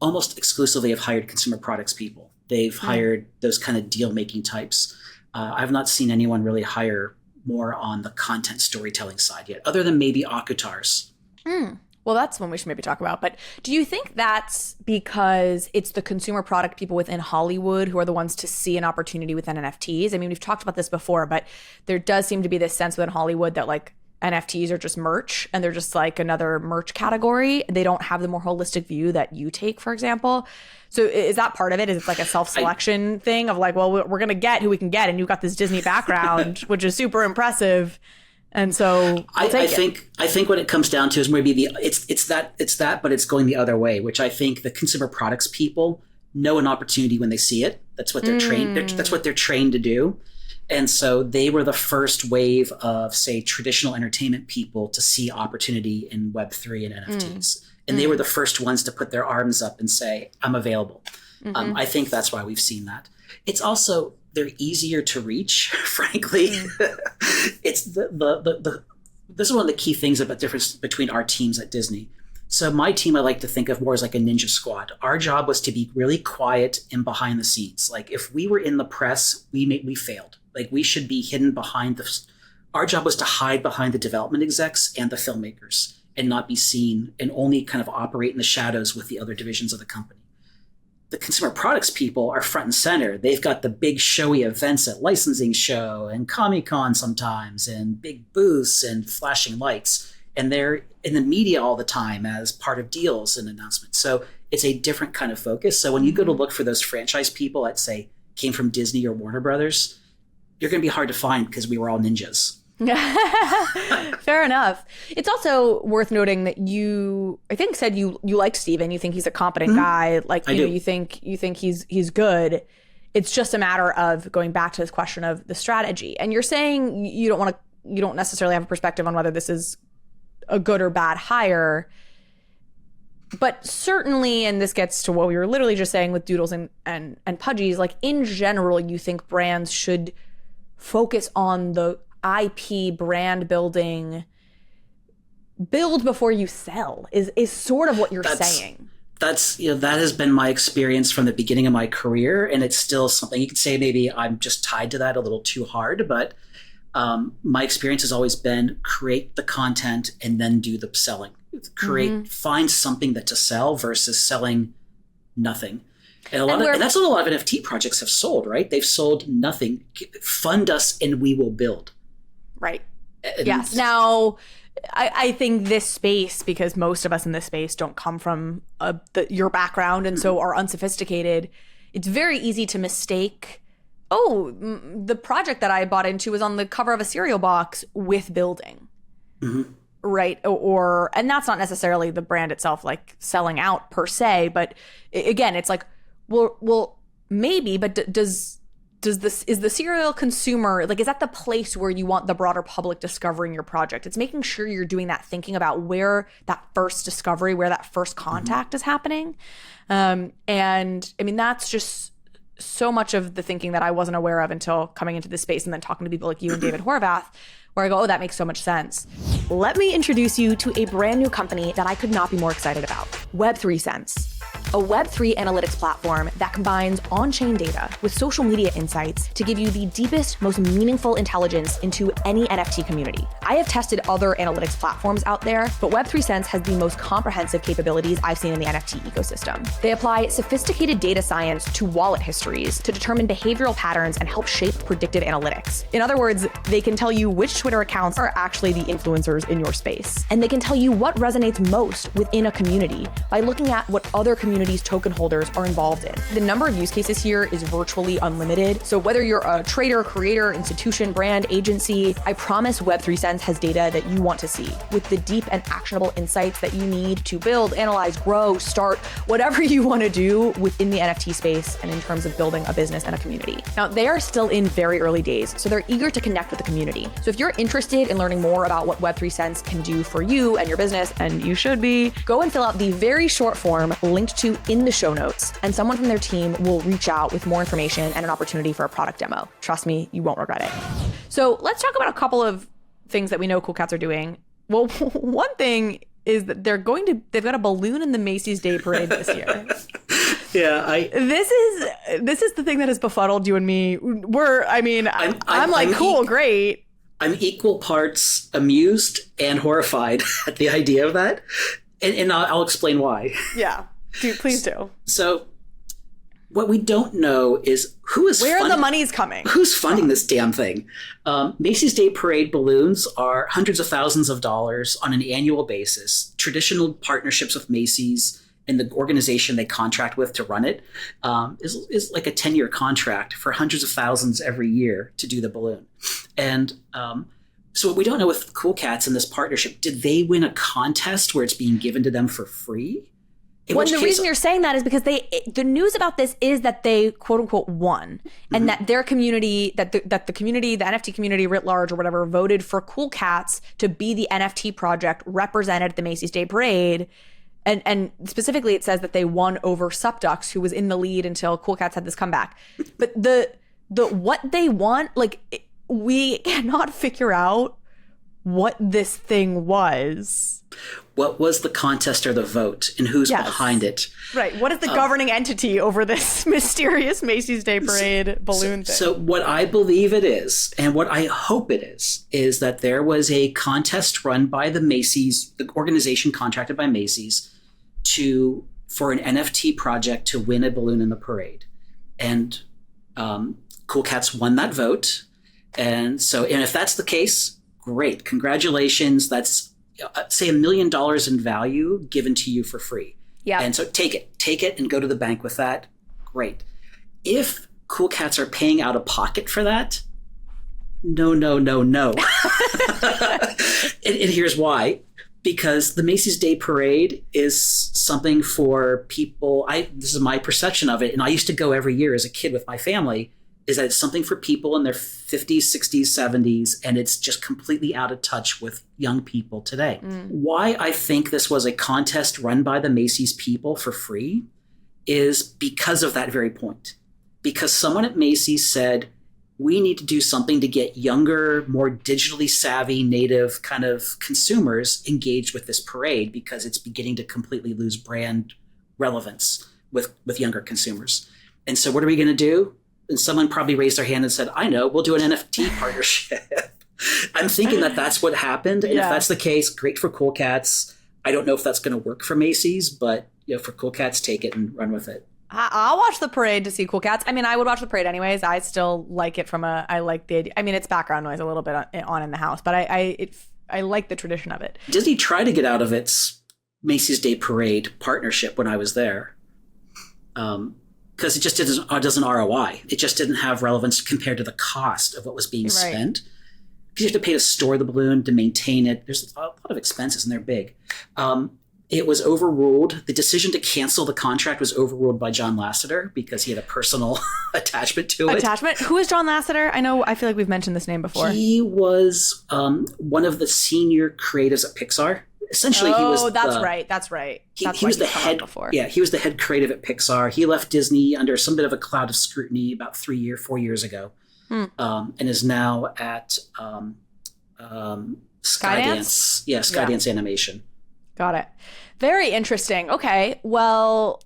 almost exclusively have hired consumer products people. They've hired those kind of deal-making types. I've not seen anyone really hire more on the content storytelling side yet, other than maybe Akutars. Well, that's one we should maybe talk about. But do you think that's because it's the consumer product people within Hollywood who are the ones to see an opportunity within NFTs? I mean, we've talked about this before, but there does seem to be this sense within Hollywood that like NFTs are just merch and they're just like another merch category. They don't have the more holistic view that you take, for example. So is that part of it? Is it like a self-selection thing of like, well, we're going to get who we can get. And you've got this Disney background, which is super impressive. And so I think what it comes down to is maybe it's that, but it's going the other way, which I think the consumer products people know an opportunity when they see it. That's what they're trained. That's what they're trained to do. And so they were the first wave of, say, traditional entertainment people to see opportunity in Web3 and NFTs. And they were the first ones to put their arms up and say, I'm available. I think that's why we've seen that. It's also, they're easier to reach, frankly. It's this is one of the key things about difference between our teams at Disney. So my team, I like to think of more as like a ninja squad. Our job was to be really quiet and behind the scenes. Like if we were in the press, we failed. Like we should be hidden behind Our job was to hide behind the development execs and the filmmakers and not be seen and only kind of operate in the shadows with the other divisions of the company. The consumer products people are front and center. They've got the big showy events at licensing show and Comic-Con sometimes and big booths and flashing lights. And they're in the media all the time as part of deals and announcements. So it's a different kind of focus. So when you go to look for those franchise people that say came from Disney or Warner Brothers, you're going to be hard to find because we were all ninjas. Fair enough. It's also worth noting that you, I think, said you like Steven. You think he's a competent guy. Like, you think he's good. It's just a matter of going back to this question of the strategy. And you're saying you don't necessarily have a perspective on whether this is a good or bad hire. But certainly, and this gets to what we were literally just saying with Doodles and Pudgies, like in general, you think brands should focus on the IP brand building, build before you sell is sort of what you're saying. That's, that has been my experience from the beginning of my career. And it's still something you could say, maybe I'm just tied to that a little too hard, but my experience has always been create the content and then do the selling. Find something that to sell versus selling nothing. And that's what a lot of NFT projects have sold, right? They've sold nothing. Fund us and we will build. Right. Yes. Now, I think this space, because most of us in this space don't come from your background and so are unsophisticated, it's very easy to mistake, the project that I bought into was on the cover of a cereal box with building. Right. And that's not necessarily the brand itself, like selling out per se. But again, it's like, well, maybe, but is the serial consumer, like, is that the place where you want the broader public discovering your project? It's making sure you're doing that, thinking about where that first discovery, where that first contact is happening. And I mean, that's just so much of the thinking that I wasn't aware of until coming into this space and then talking to people like you and David Horvath, where I go, that makes so much sense. Let me introduce you to a brand new company that I could not be more excited about, Web3 Sense. A Web3 analytics platform that combines on-chain data with social media insights to give you the deepest, most meaningful intelligence into any NFT community. I have tested other analytics platforms out there, but Web3 Sense has the most comprehensive capabilities I've seen in the NFT ecosystem. They apply sophisticated data science to wallet histories to determine behavioral patterns and help shape predictive analytics. In other words, they can tell you which Twitter accounts are actually the influencers in your space. And they can tell you what resonates most within a community by looking at what other communities token holders are involved in. The number of use cases here is virtually unlimited. So whether you're a trader, creator, institution, brand, agency, I promise Web3 Sense has data that you want to see with the deep and actionable insights that you need to build, analyze, grow, start, whatever you want to do within the NFT space and in terms of building a business and a community. Now, they are still in very early days, so they're eager to connect with the community. So if you're interested in learning more about what Web3 Sense can do for you and your business, and you should be, go and fill out the very short form linked to in the show notes, and someone from their team will reach out with more information and an opportunity for a product demo. Trust me, you won't regret it. So let's talk about a couple of things that we know Cool Cats are doing. Well, one thing is that they've got a balloon in the Macy's Day Parade this year. This is the thing that has befuddled you and me. I'm like, cool, great. I'm equal parts amused and horrified at the idea of that. And I'll explain why. Yeah. Please do. So what we don't know is where the money's coming. Who's funding this damn thing? Macy's Day Parade balloons are hundreds of thousands of dollars on an annual basis. Traditional partnerships with Macy's and the organization they contract with to run it is like a 10-year contract for hundreds of thousands every year to do the balloon. And so what we don't know with Cool Cats in this partnership, did they win a contest where it's being given to them for free? The reason you're saying that is because the news about this is that they quote unquote won, and that their community, that the community, the NFT community writ large or whatever, voted for Cool Cats to be the NFT project represented at the Macy's Day Parade. And specifically, it says that they won over Supducks, who was in the lead until Cool Cats had this comeback. But the what they want, like, we cannot figure out what this thing was. What was the contest or the vote, and who's behind it? Right. What is the governing entity over this mysterious Macy's Day Parade balloon thing? So what I believe it is, and what I hope it is that there was a contest run by the Macy's, the organization contracted by Macy's, for an NFT project to win a balloon in the parade. And Cool Cats won that vote. And if that's the case, great. Congratulations. That's, say, $1 million in value given to you for free. Yeah. And so take it and go to the bank with that. Great. If Cool Cats are paying out of pocket for that, no. And here's why. Because the Macy's Day Parade is something for people. This is my perception of it, and I used to go every year as a kid with my family, is that it's something for people in their 50s, 60s, 70s, and it's just completely out of touch with young people today. Why I think this was a contest run by the Macy's people for free is because of that very point. Because someone at Macy's said, we need to do something to get younger, more digitally savvy, native kind of consumers engaged with this parade, because it's beginning to completely lose brand relevance with younger consumers. And so what are we going to do? And someone probably raised their hand and said, I know, we'll do an NFT partnership. I'm thinking that that's what happened. And if that's the case, great for Cool Cats. I don't know if that's going to work for Macy's, but for Cool Cats, take it and run with it. I'll watch the parade to see Cool Cats. I mean, I would watch the parade anyways. I still like it I like the idea. I mean, it's background noise a little bit on in the house, but I like the tradition of it. Disney tried to get out of its Macy's Day Parade partnership when I was there, because it just doesn't ROI. It just didn't have relevance compared to the cost of what was being spent. Because you have to pay to store the balloon, to maintain it. There's a lot of expenses, and they're big. It was overruled. The decision to cancel the contract was overruled by John Lasseter because he had a personal attachment to it. Who is John Lasseter? I feel like we've mentioned this name before. He was one of the senior creatives at Pixar. Essentially, he was. That's right. He was the head. Yeah, he was the head creative at Pixar. He left Disney under some bit of a cloud of scrutiny about 4 years ago, and is now at Skydance. Yeah, Skydance Animation. Got it. Very interesting. Okay. Well,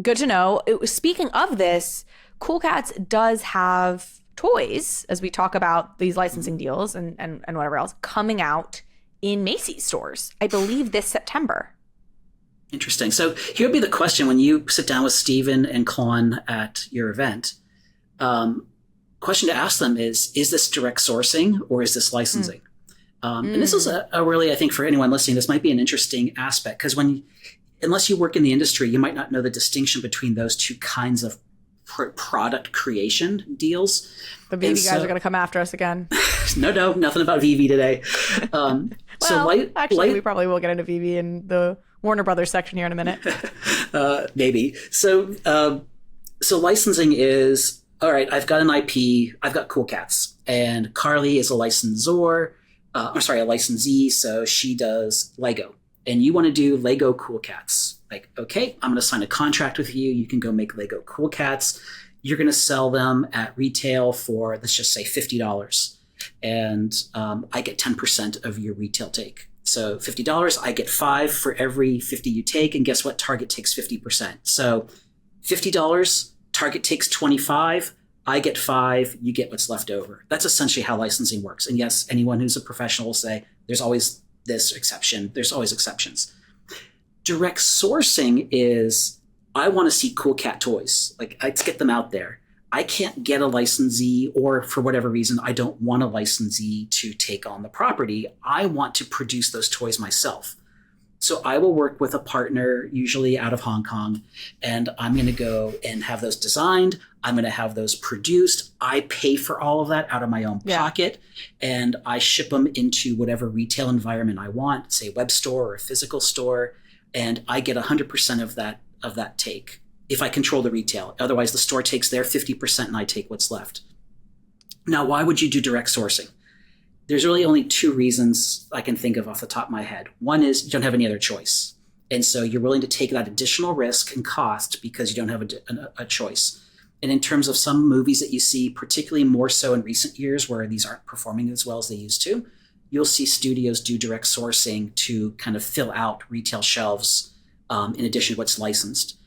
good to know. Speaking of this, Cool Cats does have toys, as we talk about these licensing deals and whatever else, coming out in Macy's stores, I believe this September. Interesting. So here would be the question when you sit down with Steven and Klon at your event. Question to ask them is this direct sourcing or is this licensing? And this is a really, I think for anyone listening, this might be an interesting aspect, because unless you work in the industry, you might not know the distinction between those two kinds of product creation deals. The VV guys are going to come after us again. No, nothing about VV today. We probably will get into VV in the Warner Brothers section here in a minute. Maybe. So licensing is, all right, I've got an IP, I've got Cool Cats, and Carly is a licensor. A licensee, so she does Lego. And you want to do Lego Cool Cats. Like, okay, I'm going to sign a contract with you. You can go make Lego Cool Cats. You're going to sell them at retail for, let's just say, $50. And I get 10% of your retail take. So $50, I get $5 for every 50 you take. And guess what? Target takes 50%. So $50, Target takes 25. I get 5, you get what's left over. That's essentially how licensing works. And yes, anyone who's a professional will say there's always this exception. There's always exceptions. Direct sourcing is, I want to see Cool Cat toys. Like, let's get them out there. I can't get a licensee, or for whatever reason, I don't want a licensee to take on the property. I want to produce those toys myself. So I will work with a partner, usually out of Hong Kong, and I'm going to go and have those designed. I'm going to have those produced. I pay for all of that out of my own pocket, and I ship them into whatever retail environment I want, say web store or a physical store, and I get 100% of that take if I control the retail. Otherwise, the store takes their 50% and I take what's left. Now, why would you do direct sourcing? There's really only 2 reasons I can think of off the top of my head. One is you don't have any other choice. And so you're willing to take that additional risk and cost because you don't have a choice. And in terms of some movies that you see, particularly more so in recent years where these aren't performing as well as they used to, you'll see studios do direct sourcing to kind of fill out retail shelves in addition to what's licensed.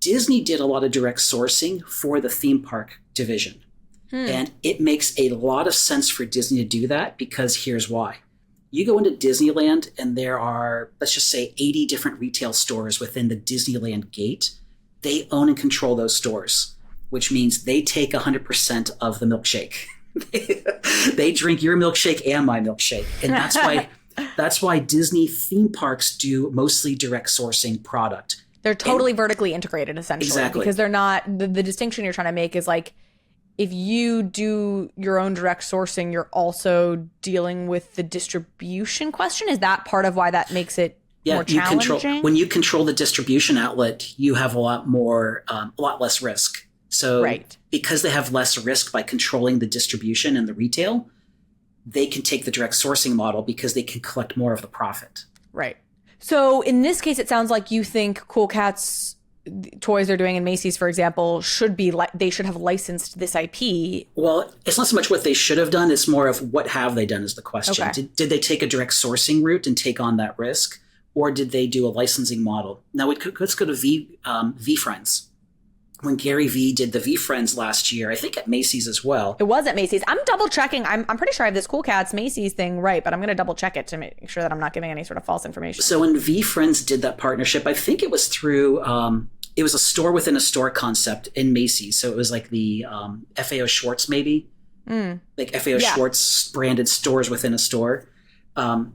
Disney did a lot of direct sourcing for the theme park division. And it makes a lot of sense for Disney to do that because here's why. You go into Disneyland and there are, let's just say, 80 different retail stores within the Disneyland gate. They own and control those stores, which means they take 100% of the milkshake. They drink your milkshake and my milkshake. And that's why Disney theme parks do mostly direct sourcing product. They're totally vertically integrated, essentially. Exactly. Because they're not, the distinction you're trying to make is like, if you do your own direct sourcing, you're also dealing with the distribution question. Is that part of why that makes it more challenging? When you control the distribution outlet, you have a lot less risk. So because they have less risk by controlling the distribution and the retail, they can take the direct sourcing model because they can collect more of the profit. Right. So in this case, it sounds like you think Cool Cat's toys they're doing in Macy's, for example, they should have licensed this IP. Well, it's not so much what they should have done. It's more of what have they done is the question. Okay. Did they take a direct sourcing route and take on that risk? Or did they do a licensing model? Now, let's go to V-Friends. When Gary Vee did the V-Friends last year, I think at Macy's as well. It was at Macy's. I'm double checking. I'm pretty sure I have this Cool Cats Macy's thing right, but I'm going to double check it to make sure that I'm not giving any sort of false information. So when V-Friends did that partnership, I think it was through, it was a store within a store concept in Macy's. So it was like the FAO Schwartz maybe, like FAO Schwartz branded stores within a store. I'm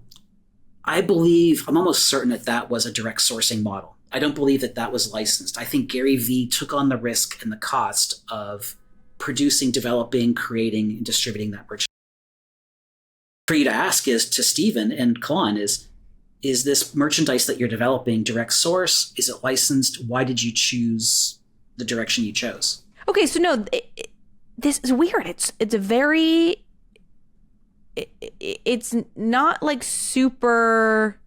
almost certain that was a direct sourcing model. I don't believe that was licensed. I think Gary Vee took on the risk and the cost of producing, developing, creating, and distributing that merchandise. For you to ask is to Stephen and Kalon is this merchandise that you're developing direct source? Is it licensed? Why did you choose the direction you chose? Okay, so no, this is weird. It's a very... It's not like super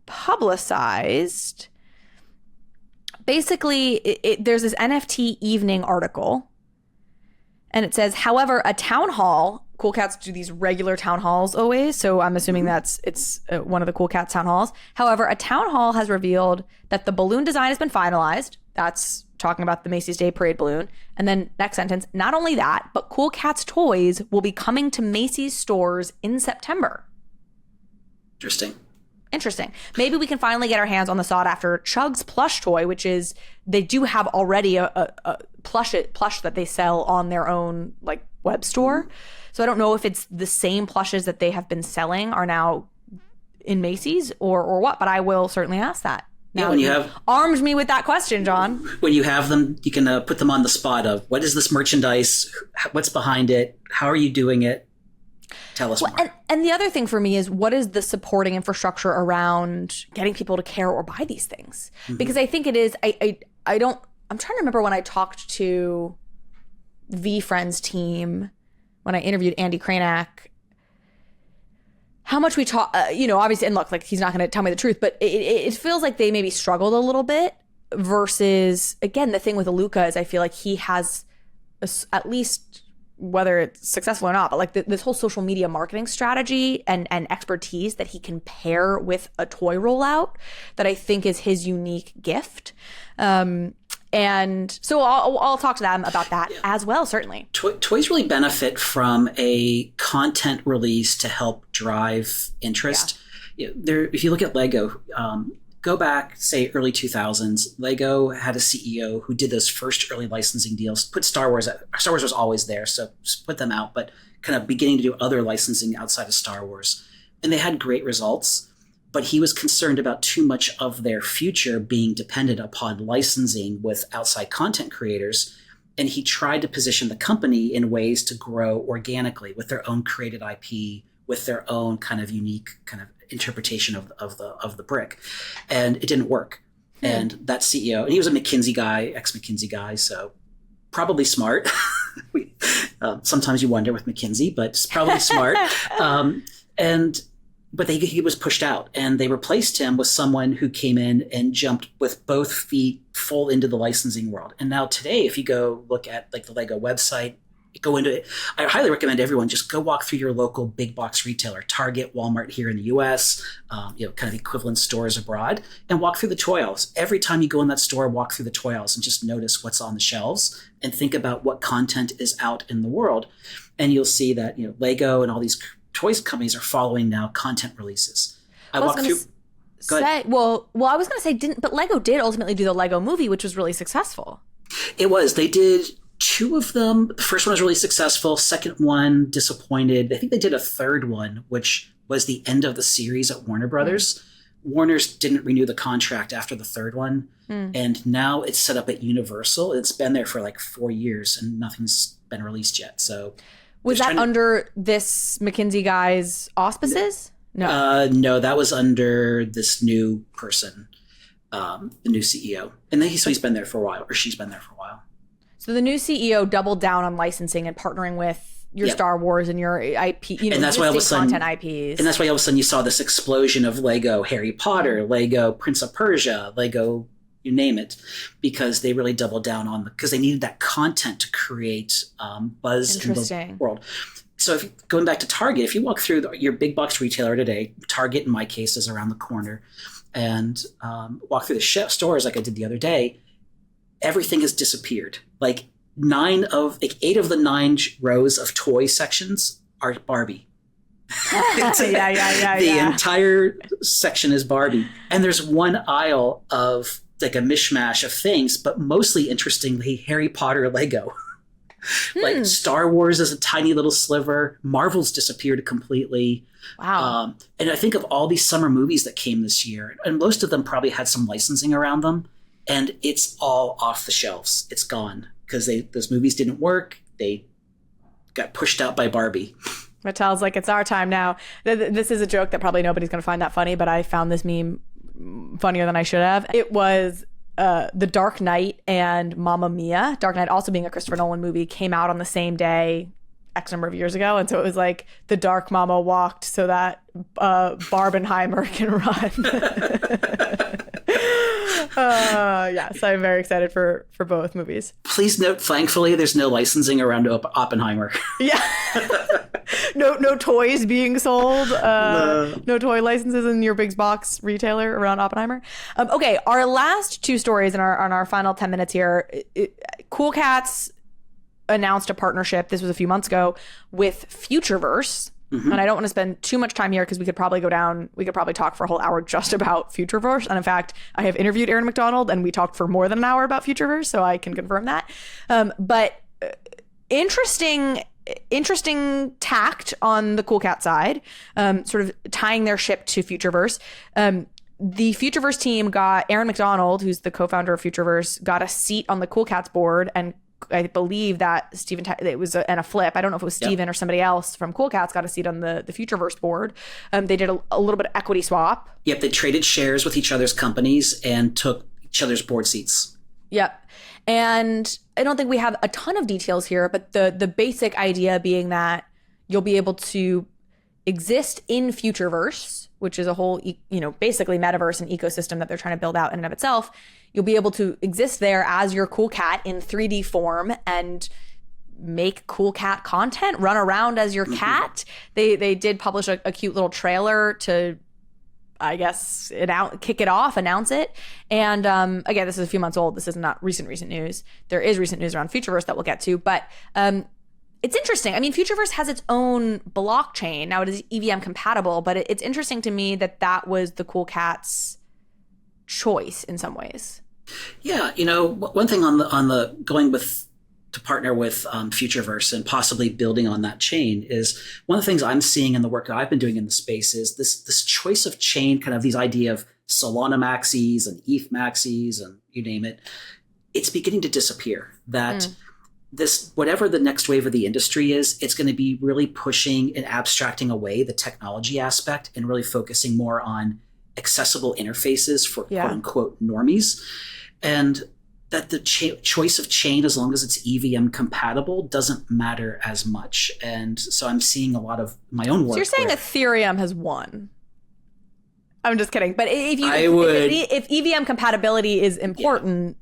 publicized. Basically, there's this NFT evening article, and it says, however, a town hall, Cool Cats do these regular town halls always, so I'm assuming it's one of the Cool Cats town halls. However, a town hall has revealed that the balloon design has been finalized. That's talking about the Macy's Day Parade balloon. And then next sentence, not only that, but Cool Cats toys will be coming to Macy's stores in September. Interesting. Maybe we can finally get our hands on the sought after Chug's plush toy, which is, they do have already a plush that they sell on their own like web store. So I don't know if it's the same plushes that they have been selling are now in Macy's or what, but I will certainly ask that. Now, when you have armed me with that question, John. When you have them, you can put them on the spot of what is this merchandise? What's behind it? How are you doing it? Tell us more. And the other thing for me is, what is the supporting infrastructure around getting people to care or buy these things? Because I think it is, I'm trying to remember when I talked to V-Friends team, when I interviewed Andy Kranak, how much we talk, obviously, and look, like he's not going to tell me the truth, but it feels like they maybe struggled a little bit versus, again, the thing with Aluka is I feel like he has at least, whether it's successful or not, but like this whole social media marketing strategy and expertise that he can pair with a toy rollout that I think is his unique gift. And so I'll talk to them about that as well, certainly. Toys really benefit from a content release to help drive interest. Yeah. If you look at Lego, go back, say, early 2000s, Lego had a CEO who did those first early licensing deals, put Star Wars was always there, so just put them out, but kind of beginning to do other licensing outside of Star Wars. And they had great results. But he was concerned about too much of their future being dependent upon licensing with outside content creators. And he tried to position the company in ways to grow organically with their own created IP, with their own kind of unique kind of interpretation of the brick. And it didn't work. And that CEO, and he was a McKinsey guy, ex-McKinsey guy, so probably smart. Sometimes you wonder with McKinsey, but it's probably smart. But he was pushed out, and they replaced him with someone who came in and jumped with both feet full into the licensing world. And now today, if you go look at like the Lego website, go into it. I highly recommend everyone just go walk through your local big box retailer, Target, Walmart here in the US, kind of equivalent stores abroad, and walk through the toy aisles. Every time you go in that store, walk through the toy aisles and just notice what's on the shelves and think about what content is out in the world. And you'll see that, Lego and all these toys companies are following now content releases. I was going to say, but Lego did ultimately do the Lego movie, which was really successful. It was. They did 2 of them. The first one was really successful. Second one, disappointed. I think they did a third one, which was the end of the series at Warner Brothers. Warner's didn't renew the contract after the third one. And now it's set up at Universal. It's been there for like 4 years and nothing's been released yet. So was that under this McKinsey guy's auspices? No. No, that was under this new person, the new CEO. And then he's been there for a while, or she's been there for a while. So the new CEO doubled down on licensing and partnering with your Star Wars and your IP, and that's why all of a sudden, content IPs. And that's why all of a sudden you saw this explosion of Lego Harry Potter, Lego Prince of Persia, Lego, you name it, because they really doubled down on because they needed that content to create buzz in the world. So going back to Target, if you walk through your big box retailer today, Target in my case is around the corner, and walk through the stores like I did the other day, everything has disappeared. Like 8 of the 9 rows of toy sections are Barbie. The entire section is Barbie. And there's one aisle of like a mishmash of things, but mostly interestingly, Harry Potter Lego. Like Star Wars is a tiny little sliver. Marvel's disappeared completely. Wow. And I think of all these summer movies that came this year, and most of them probably had some licensing around them, and it's all off the shelves. It's gone because those movies didn't work. They got pushed out by Barbie. Mattel's like, it's our time now. This is a joke that probably nobody's going to find that funny, but I found this meme funnier than I should have. It was The Dark Knight and Mamma Mia. Dark Knight, also being a Christopher Nolan movie, came out on the same day X number of years ago. And so it was like the Dark Mama walked so that Barbenheimer can run. Yes, I'm very excited for both movies. Please note, thankfully, there's no licensing around Oppenheimer. Yeah. No toys being sold. No toy licenses in your big box retailer around Oppenheimer. Okay, our last 2 stories in our final 10 minutes here. Cool Cats announced a partnership, this was a few months ago, with Futureverse. And I don't want to spend too much time here because we could probably talk for a whole hour just about Futureverse. And in fact, I have interviewed Aaron McDonald and we talked for more than an hour about Futureverse, so I can confirm that. But interesting tact on the Cool Cat side, sort of tying their ship to Futureverse. The Futureverse team got Aaron McDonald, who's the co-founder of Futureverse, got a seat on the Cool Cats board, and I believe that it was a flip. I don't know if it was Steven or somebody else from Cool Cats got a seat on the Futureverse board. They did a little bit of equity swap. Yep, they traded shares with each other's companies and took each other's board seats. Yep. And I don't think we have a ton of details here, but the basic idea being that you'll be able to exist in Futureverse, which is a whole, basically metaverse and ecosystem that they're trying to build out in and of itself. You'll be able to exist there as your Cool Cat in 3D form and make Cool Cat content, run around as your cat. They did publish a cute little trailer to, I guess, kick it off, announce it. And again, this is a few months old. This is not recent news. There is recent news around Futureverse that we'll get to, but it's interesting. I mean, Futureverse has its own blockchain. Now it is EVM compatible, but it's interesting to me that was the Cool Cat's choice in some ways. Yeah, one thing on the going with to partner with Futureverse and possibly building on that chain is one of the things I'm seeing in the work that I've been doing in the space is this choice of chain, kind of these idea of Solana maxis and ETH maxis and you name it. It's beginning to disappear. That this, whatever the next wave of the industry is, it's going to be really pushing and abstracting away the technology aspect and really focusing more on accessible interfaces for quote unquote normies. And that the choice of chain, as long as it's EVM compatible, doesn't matter as much. And so I'm seeing a lot of my own work. So you're saying Ethereum has won? I'm just kidding. But if EVM compatibility is important,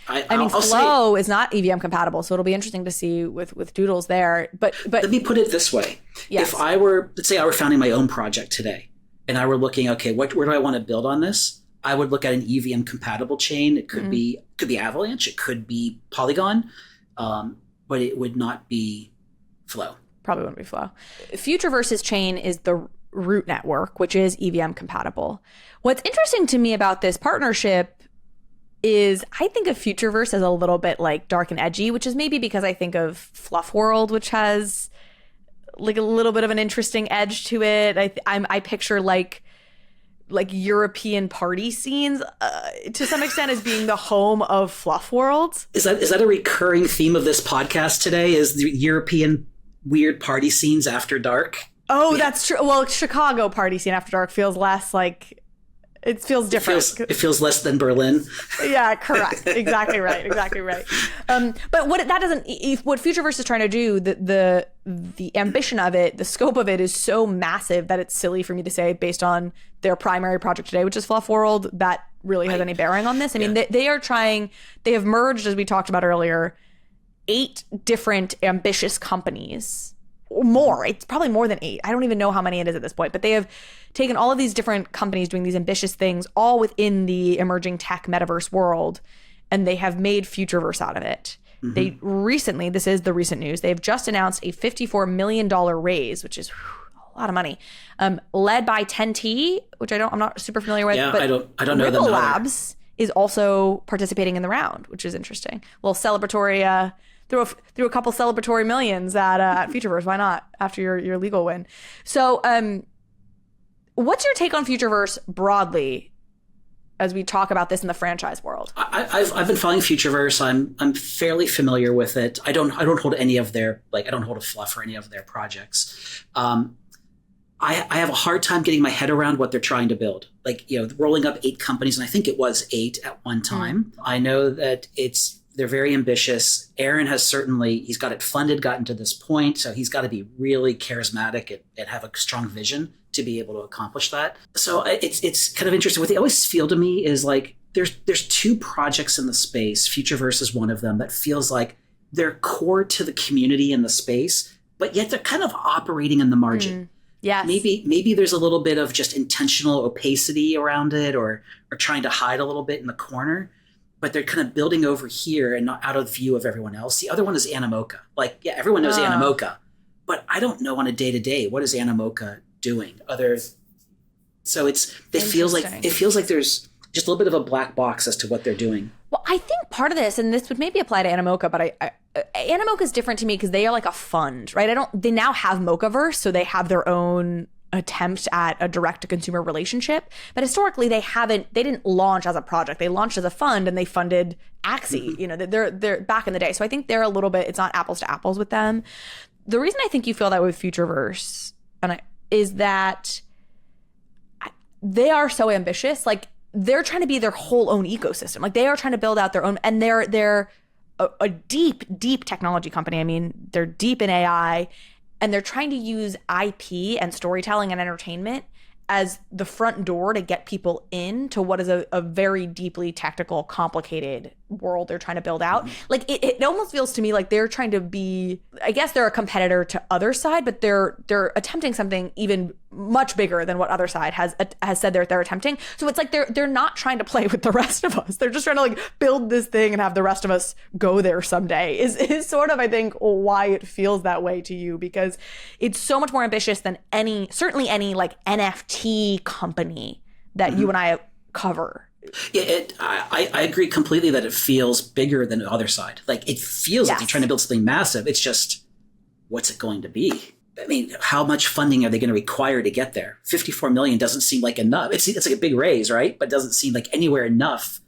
I mean, Flow is not EVM compatible, so it'll be interesting to see with Doodles there. But let me put it this way: yes. If let's say I were founding my own project today, and I were looking, okay, where do I want to build on this? I would look at an EVM compatible chain. It could be Avalanche, it could be Polygon, but it would not be Flow. Probably wouldn't be Flow. Futureverse's chain is the root network, which is EVM compatible. What's interesting to me about this partnership is I think of Futureverse as a little bit like dark and edgy, which is maybe because I think of Fluff World, which has like a little bit of an interesting edge to it. I picture like European party scenes to some extent as being the home of Fluff World. Is that a recurring theme of this podcast today? Is the European weird party scenes after dark? Oh, yeah. That's true. Well, Chicago party scene after dark feels less like, it feels different. It feels less than Berlin. Yeah, correct. Exactly right. But what Futureverse is trying to do, the ambition of it, the scope of it is so massive that it's silly for me to say based on their primary project today, which is Fluff World, that really has any bearing on this. I mean, they have merged, as we talked about earlier, 8 different ambitious companies. More. It's probably more than 8. I don't even know how many it is at this point, but they have taken all of these different companies doing these ambitious things, all within the emerging tech metaverse world, and they have made Futureverse out of it. Mm-hmm. They recently, this is the recent news, they've just announced a $54 million raise, which is a lot of money, led by 10T, which I'm not super familiar with. Yeah, but I don't know them. Ripple Labs is also participating in the round, which is interesting. A little celebratory. Threw a couple celebratory millions at Futureverse. Why not? After your legal win. So, what's your take on Futureverse broadly, as we talk about this in the franchise world? I've been following Futureverse. I'm fairly familiar with it. I don't hold any of their I don't hold a fluff for any of their projects. I have a hard time getting my head around what they're trying to build. Rolling up 8 companies, and I think it was 8 at one time. I know that they're very ambitious. Aaron has he's got it funded, gotten to this point. So he's got to be really charismatic and have a strong vision to be able to accomplish that. So it's kind of interesting. What they always feel to me is like, there's 2 projects in the space. Futureverse is one of them that feels like they're core to the community in the space, but yet they're kind of operating in the margin. Yes. Maybe there's a little bit of just intentional opacity around it or trying to hide a little bit in the corner. But they're kind of building over here and not out of view of everyone else. The other one is Animoca. Everyone knows Animoca, but I don't know on a day-to-day, what is Animoca doing? So it feels like there's just a little bit of a black box as to what they're doing. Well, I think part of this, and this would maybe apply to Animoca, but Animoca is different to me because they are like a fund, right? They now have Mochaverse, so they have their own attempt at a direct-to-consumer relationship, but historically they didn't launch as a project. They launched as a fund, and they funded Axie. Mm-hmm. They're back in the day, so I think they're a little bit, it's not apples to apples with them. The reason I think you feel that with Futureverse is that they are so ambitious. They're trying to be their whole own ecosystem. They are trying to build out their own, and they're a deep technology company. I mean, they're deep in AI. And they're trying to use IP and storytelling and entertainment as the front door to get people into what is a very deeply technical, complicated world they're trying to build out. Mm-hmm. It almost feels to me like they're trying to be, I guess they're a competitor to Other Side, but they're attempting something even much bigger than what Other Side has said they're attempting. So it's like they're not trying to play with the rest of us. They're just trying to build this thing and have the rest of us go there someday is sort of, I think, why it feels that way to you, because it's so much more ambitious than certainly any NFT company that you and I cover. Yeah, I agree completely that it feels bigger than the Other Side. It feels like they're trying to build something massive. It's just, what's it going to be? I mean, how much funding are they going to require to get there? $54 million doesn't seem like enough. It's like a big raise, right? But it doesn't seem like anywhere enough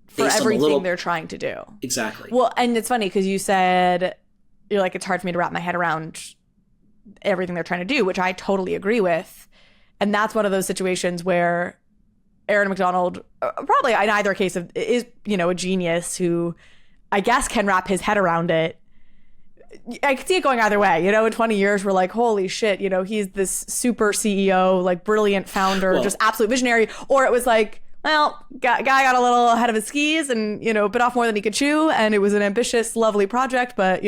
for everything they're trying to do. Exactly. Well, and it's funny because you said, you're like, it's hard for me to wrap my head around everything they're trying to do, which I totally agree with. And that's one of those situations where Aaron McDonald, probably in either case, is a genius who I guess can wrap his head around it. I could see it going either way. In 20 years, we're like, holy shit, he's this super CEO, brilliant founder, just absolute visionary. Or it was like, well, guy got a little ahead of his skis and, bit off more than he could chew. And it was an ambitious, lovely project, but,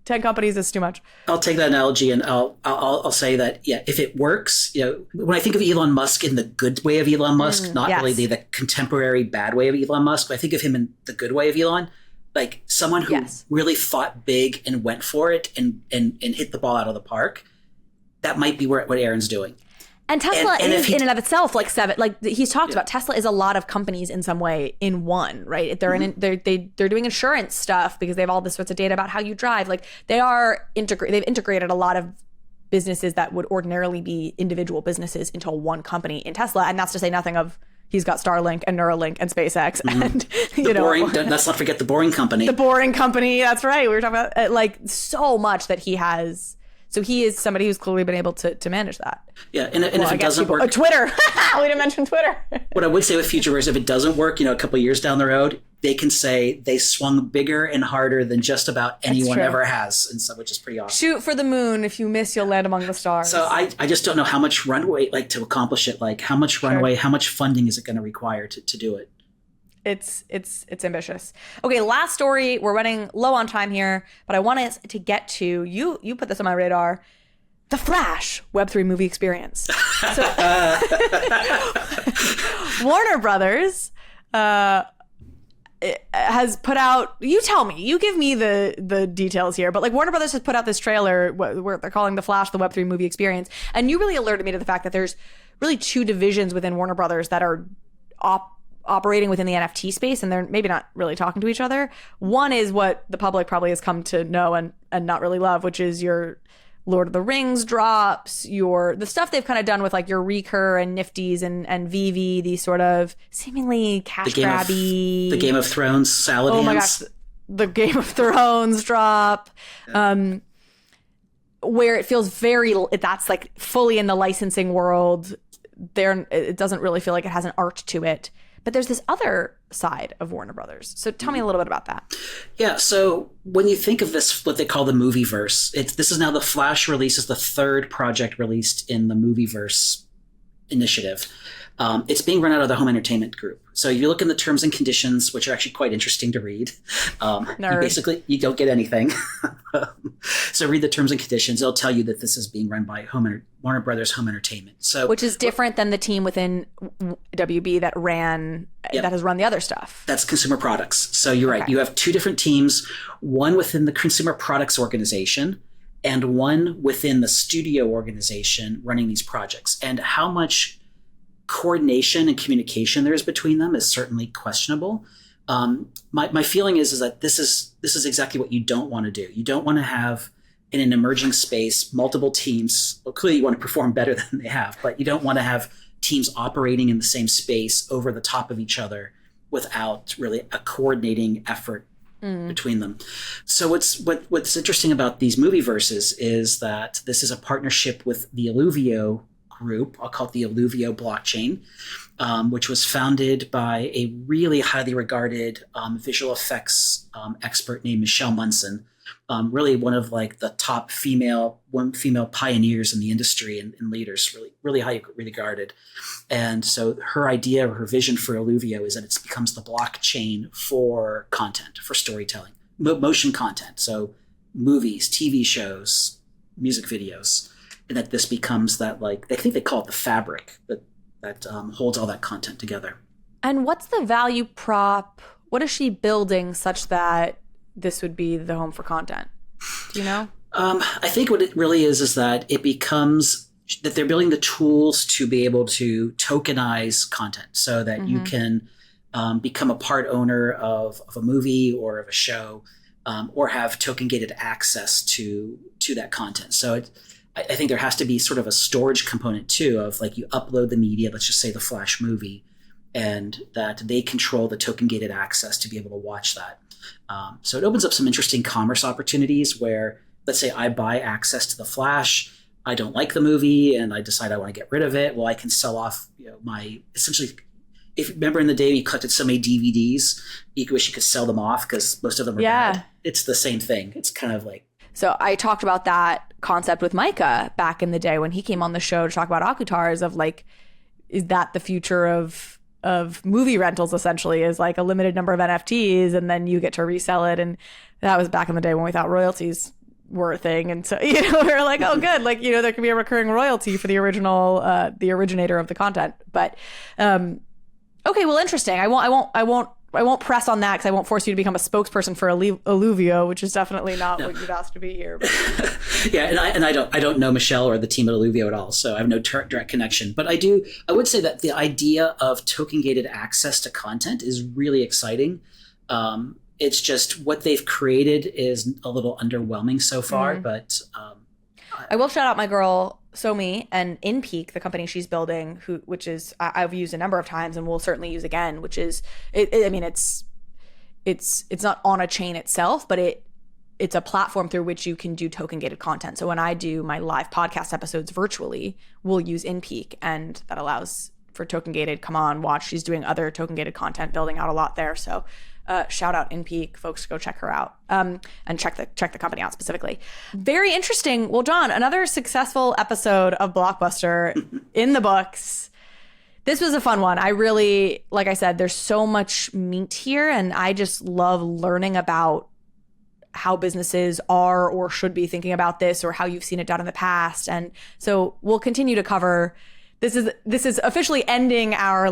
10 companies is too much. I'll take that analogy and I'll say that, if it works, when I think of Elon Musk in the good way of Elon Musk, not really the contemporary bad way of Elon Musk, but I think of him in the good way of Elon, like someone who really thought big and went for it and hit the ball out of the park. That might be what Aaron's doing. And Tesla is in and of itself he's talked about. Tesla is a lot of companies in some way in one, right? They're they're doing insurance stuff because they have all this sorts of data about how you drive. Like they've integrated a lot of businesses that would ordinarily be individual businesses into one company in Tesla, and that's to say nothing of he's got Starlink and Neuralink and SpaceX and let's not forget the Boring Company. The Boring Company, that's right. We were talking about so much that he has. So he is somebody who's clearly been able to manage that. Yeah, and if it doesn't work... Twitter! We didn't mention Twitter. What I would say with Futureverse, if it doesn't work, a couple of years down the road, they can say they swung bigger and harder than just about anyone ever has, and so, which is pretty awesome. Shoot for the moon. If you miss, you'll land among the stars. So I just don't know how much runway, to accomplish it. Like, how much runway, how much funding is it going to require to do it? It's ambitious. Okay, last story. We're running low on time here, but I want us to get to you put this on my radar. The Flash Web3 movie experience. So, Warner Brothers has put out. You tell me. You give me the details here. But Warner Brothers has put out this trailer where they're calling The Flash the Web3 movie experience, and you really alerted me to the fact that there's really two divisions within Warner Brothers that are operating within the NFT space, and they're maybe not really talking to each other. One is what the public probably has come to know and not really love, which is your Lord of the Rings drops, the stuff they've kind of done with your Recur and Nifties and VV, these sort of seemingly cash grabby. The Game of Thrones salad hands. Oh my gosh, the Game of Thrones drop. Yeah. Where it feels that's fully in the licensing world. It doesn't really feel like it has an art to it. But there's this other side of Warner Brothers. So tell me a little bit about that. Yeah, so when you think of this, what they call the Movieverse, this is now the Flash release is the third project released in the Movieverse initiative. It's being run out of the home entertainment group. So you look in the terms and conditions, which are actually quite interesting to read. You don't get anything. So read the terms and conditions. It'll tell you that this is being run by Warner Brothers Home Entertainment. So, which is different than the team within WB that has run the other stuff. That's consumer products. So you're right. You have two different teams, one within the consumer products organization and one within the studio organization running these projects. And how much coordination and communication there is between them is certainly questionable. My feeling is that this is exactly what you don't want to do. You don't want to have in an emerging space multiple teams. Well, clearly you want to perform better than they have, but you don't want to have teams operating in the same space over the top of each other without really a coordinating effort between them. So what's interesting about these Movieverses is that this is a partnership with the Illuvio group. I'll call it the Illuvio blockchain, which was founded by a really highly regarded visual effects expert named Michelle Munson, really one of the top female pioneers in the industry and leaders, really highly regarded. And so her idea or her vision for Illuvio is that it becomes the blockchain for content, for storytelling, motion content. So movies, TV shows, music videos. And that this becomes that I think they call it the fabric that holds all that content together. And what's the value prop? What is she building such that this would be the home for content? Do you know? I think what it really is that it becomes that they're building the tools to be able to tokenize content so that you can become a part owner of a movie or of a show or have token gated access to that content. So I think there has to be sort of a storage component too of you upload the media, let's just say the Flash movie, and that they control the token gated access to be able to watch that. So it opens up some interesting commerce opportunities where, let's say I buy access to the Flash, I don't like the movie and I decide I want to get rid of it. Well, I can sell off essentially, if remember in the day you collected so many DVDs, you wish you could sell them off because most of them are bad. It's the same thing. It's kind of So I talked about that concept with Micah back in the day when he came on the show to talk about Akutars of is that the future of movie rentals essentially is like a limited number of NFTs, and then you get to resell it. And that was back in the day when we thought royalties were a thing. And so, we were like, oh, good. Like, there can be a recurring royalty for the originator of the content. But, okay, well, interesting. I won't press on that because I won't force you to become a spokesperson for Alluvio, which is definitely not what you've asked to be here. But. Yeah, and I don't know Michelle or the team at Alluvio at all, so I have no direct connection. But I would say that the idea of token gated access to content is really exciting. It's just what they've created is a little underwhelming so far, but I will shout out my girl Somi and InPeak, the company she's building, which is I've used a number of times and will certainly use again. Which is, it's not on a chain itself, but it's a platform through which you can do token gated content. So when I do my live podcast episodes virtually, we'll use InPeak, and that allows for token gated. Come on, watch. She's doing other token gated content, building out a lot there. So. Shout out InPeak, folks, go check her out, and check the company out specifically. Very interesting. Well, John, another successful episode of Blockbuster in the books. This was a fun one. I really, like I said, there's so much meat here, and I just love learning about how businesses are or should be thinking about this, or how you've seen it done in the past. And so we'll continue to cover. This is officially ending our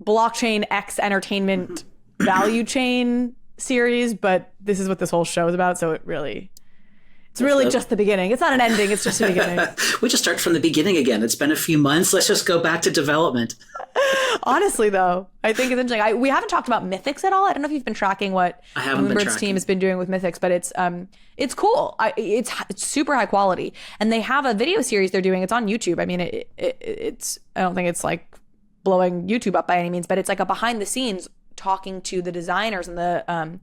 blockchain X entertainment value chain series, but this is what this whole show is about. So it's really just the beginning. It's not an ending. It's just the beginning. We just start from the beginning again. It's been a few months. Let's just go back to development. Honestly, though, I think it's interesting. We haven't talked about Mythics at all. I don't know if you've been tracking what Bloomberg's team has been doing with Mythics, but it's cool. It's super high quality, and they have a video series they're doing. It's on YouTube. I mean, it's I don't think it's like blowing YouTube up by any means, but it's like a behind the scenes talking to the designers and the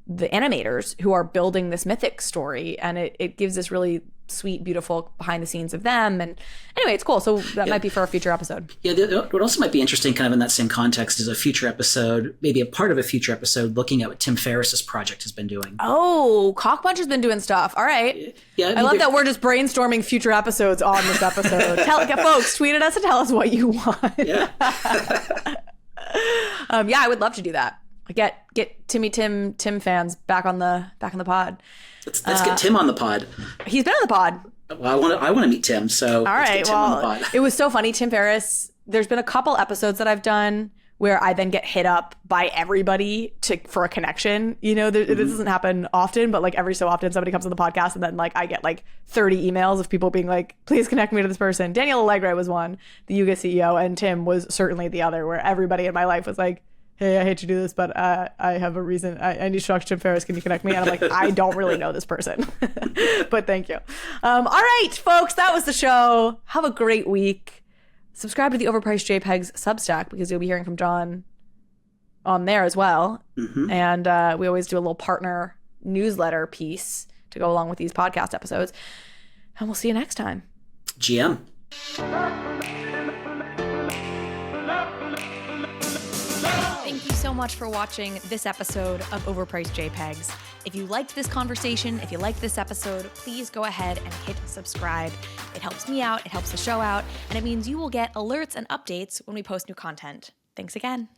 animators who are building this Mythic story, and it gives this really sweet, beautiful behind the scenes of them. And anyway, it's cool. So that might be for a future episode. Yeah, what also might be interesting kind of in that same context is a future episode, maybe a part of a future episode looking at what Tim Ferriss's project has been doing. Oh, Cockbunch has been doing stuff. All right. Yeah, I love that we're just brainstorming future episodes on this episode. Folks, tweet at us and tell us what you want. Yeah. Yeah, I would love to do that. Get Tim fans back on the pod. Let's get Tim on the pod. He's been on the pod. Well, I want to meet Tim. So all right. Well, it was so funny. Tim Ferriss. There's been a couple episodes that I've done where I then get hit up by everybody for a connection. This doesn't happen often, but every so often somebody comes on the podcast, and then I get 30 emails of people being like, please connect me to this person. Daniel Allegre was one, the Yuga CEO, and Tim was certainly the other, where everybody in my life was like, hey, I hate to do this, but I have a reason. I need to talk to Tim Ferriss. Can you connect me? And I'm like, I don't really know this person, but thank you. All right, folks, that was the show. Have a great week. Subscribe to the Overpriced JPEGs Substack, because you'll be hearing from John on there as well. Mm-hmm. And we always do a little partner newsletter piece to go along with these podcast episodes. And we'll see you next time. GM. Thank you so much for watching this episode of Overpriced JPEGs. If you liked this conversation, if you liked this episode, please go ahead and hit subscribe. It helps me out, it helps the show out, and it means you will get alerts and updates when we post new content. Thanks again.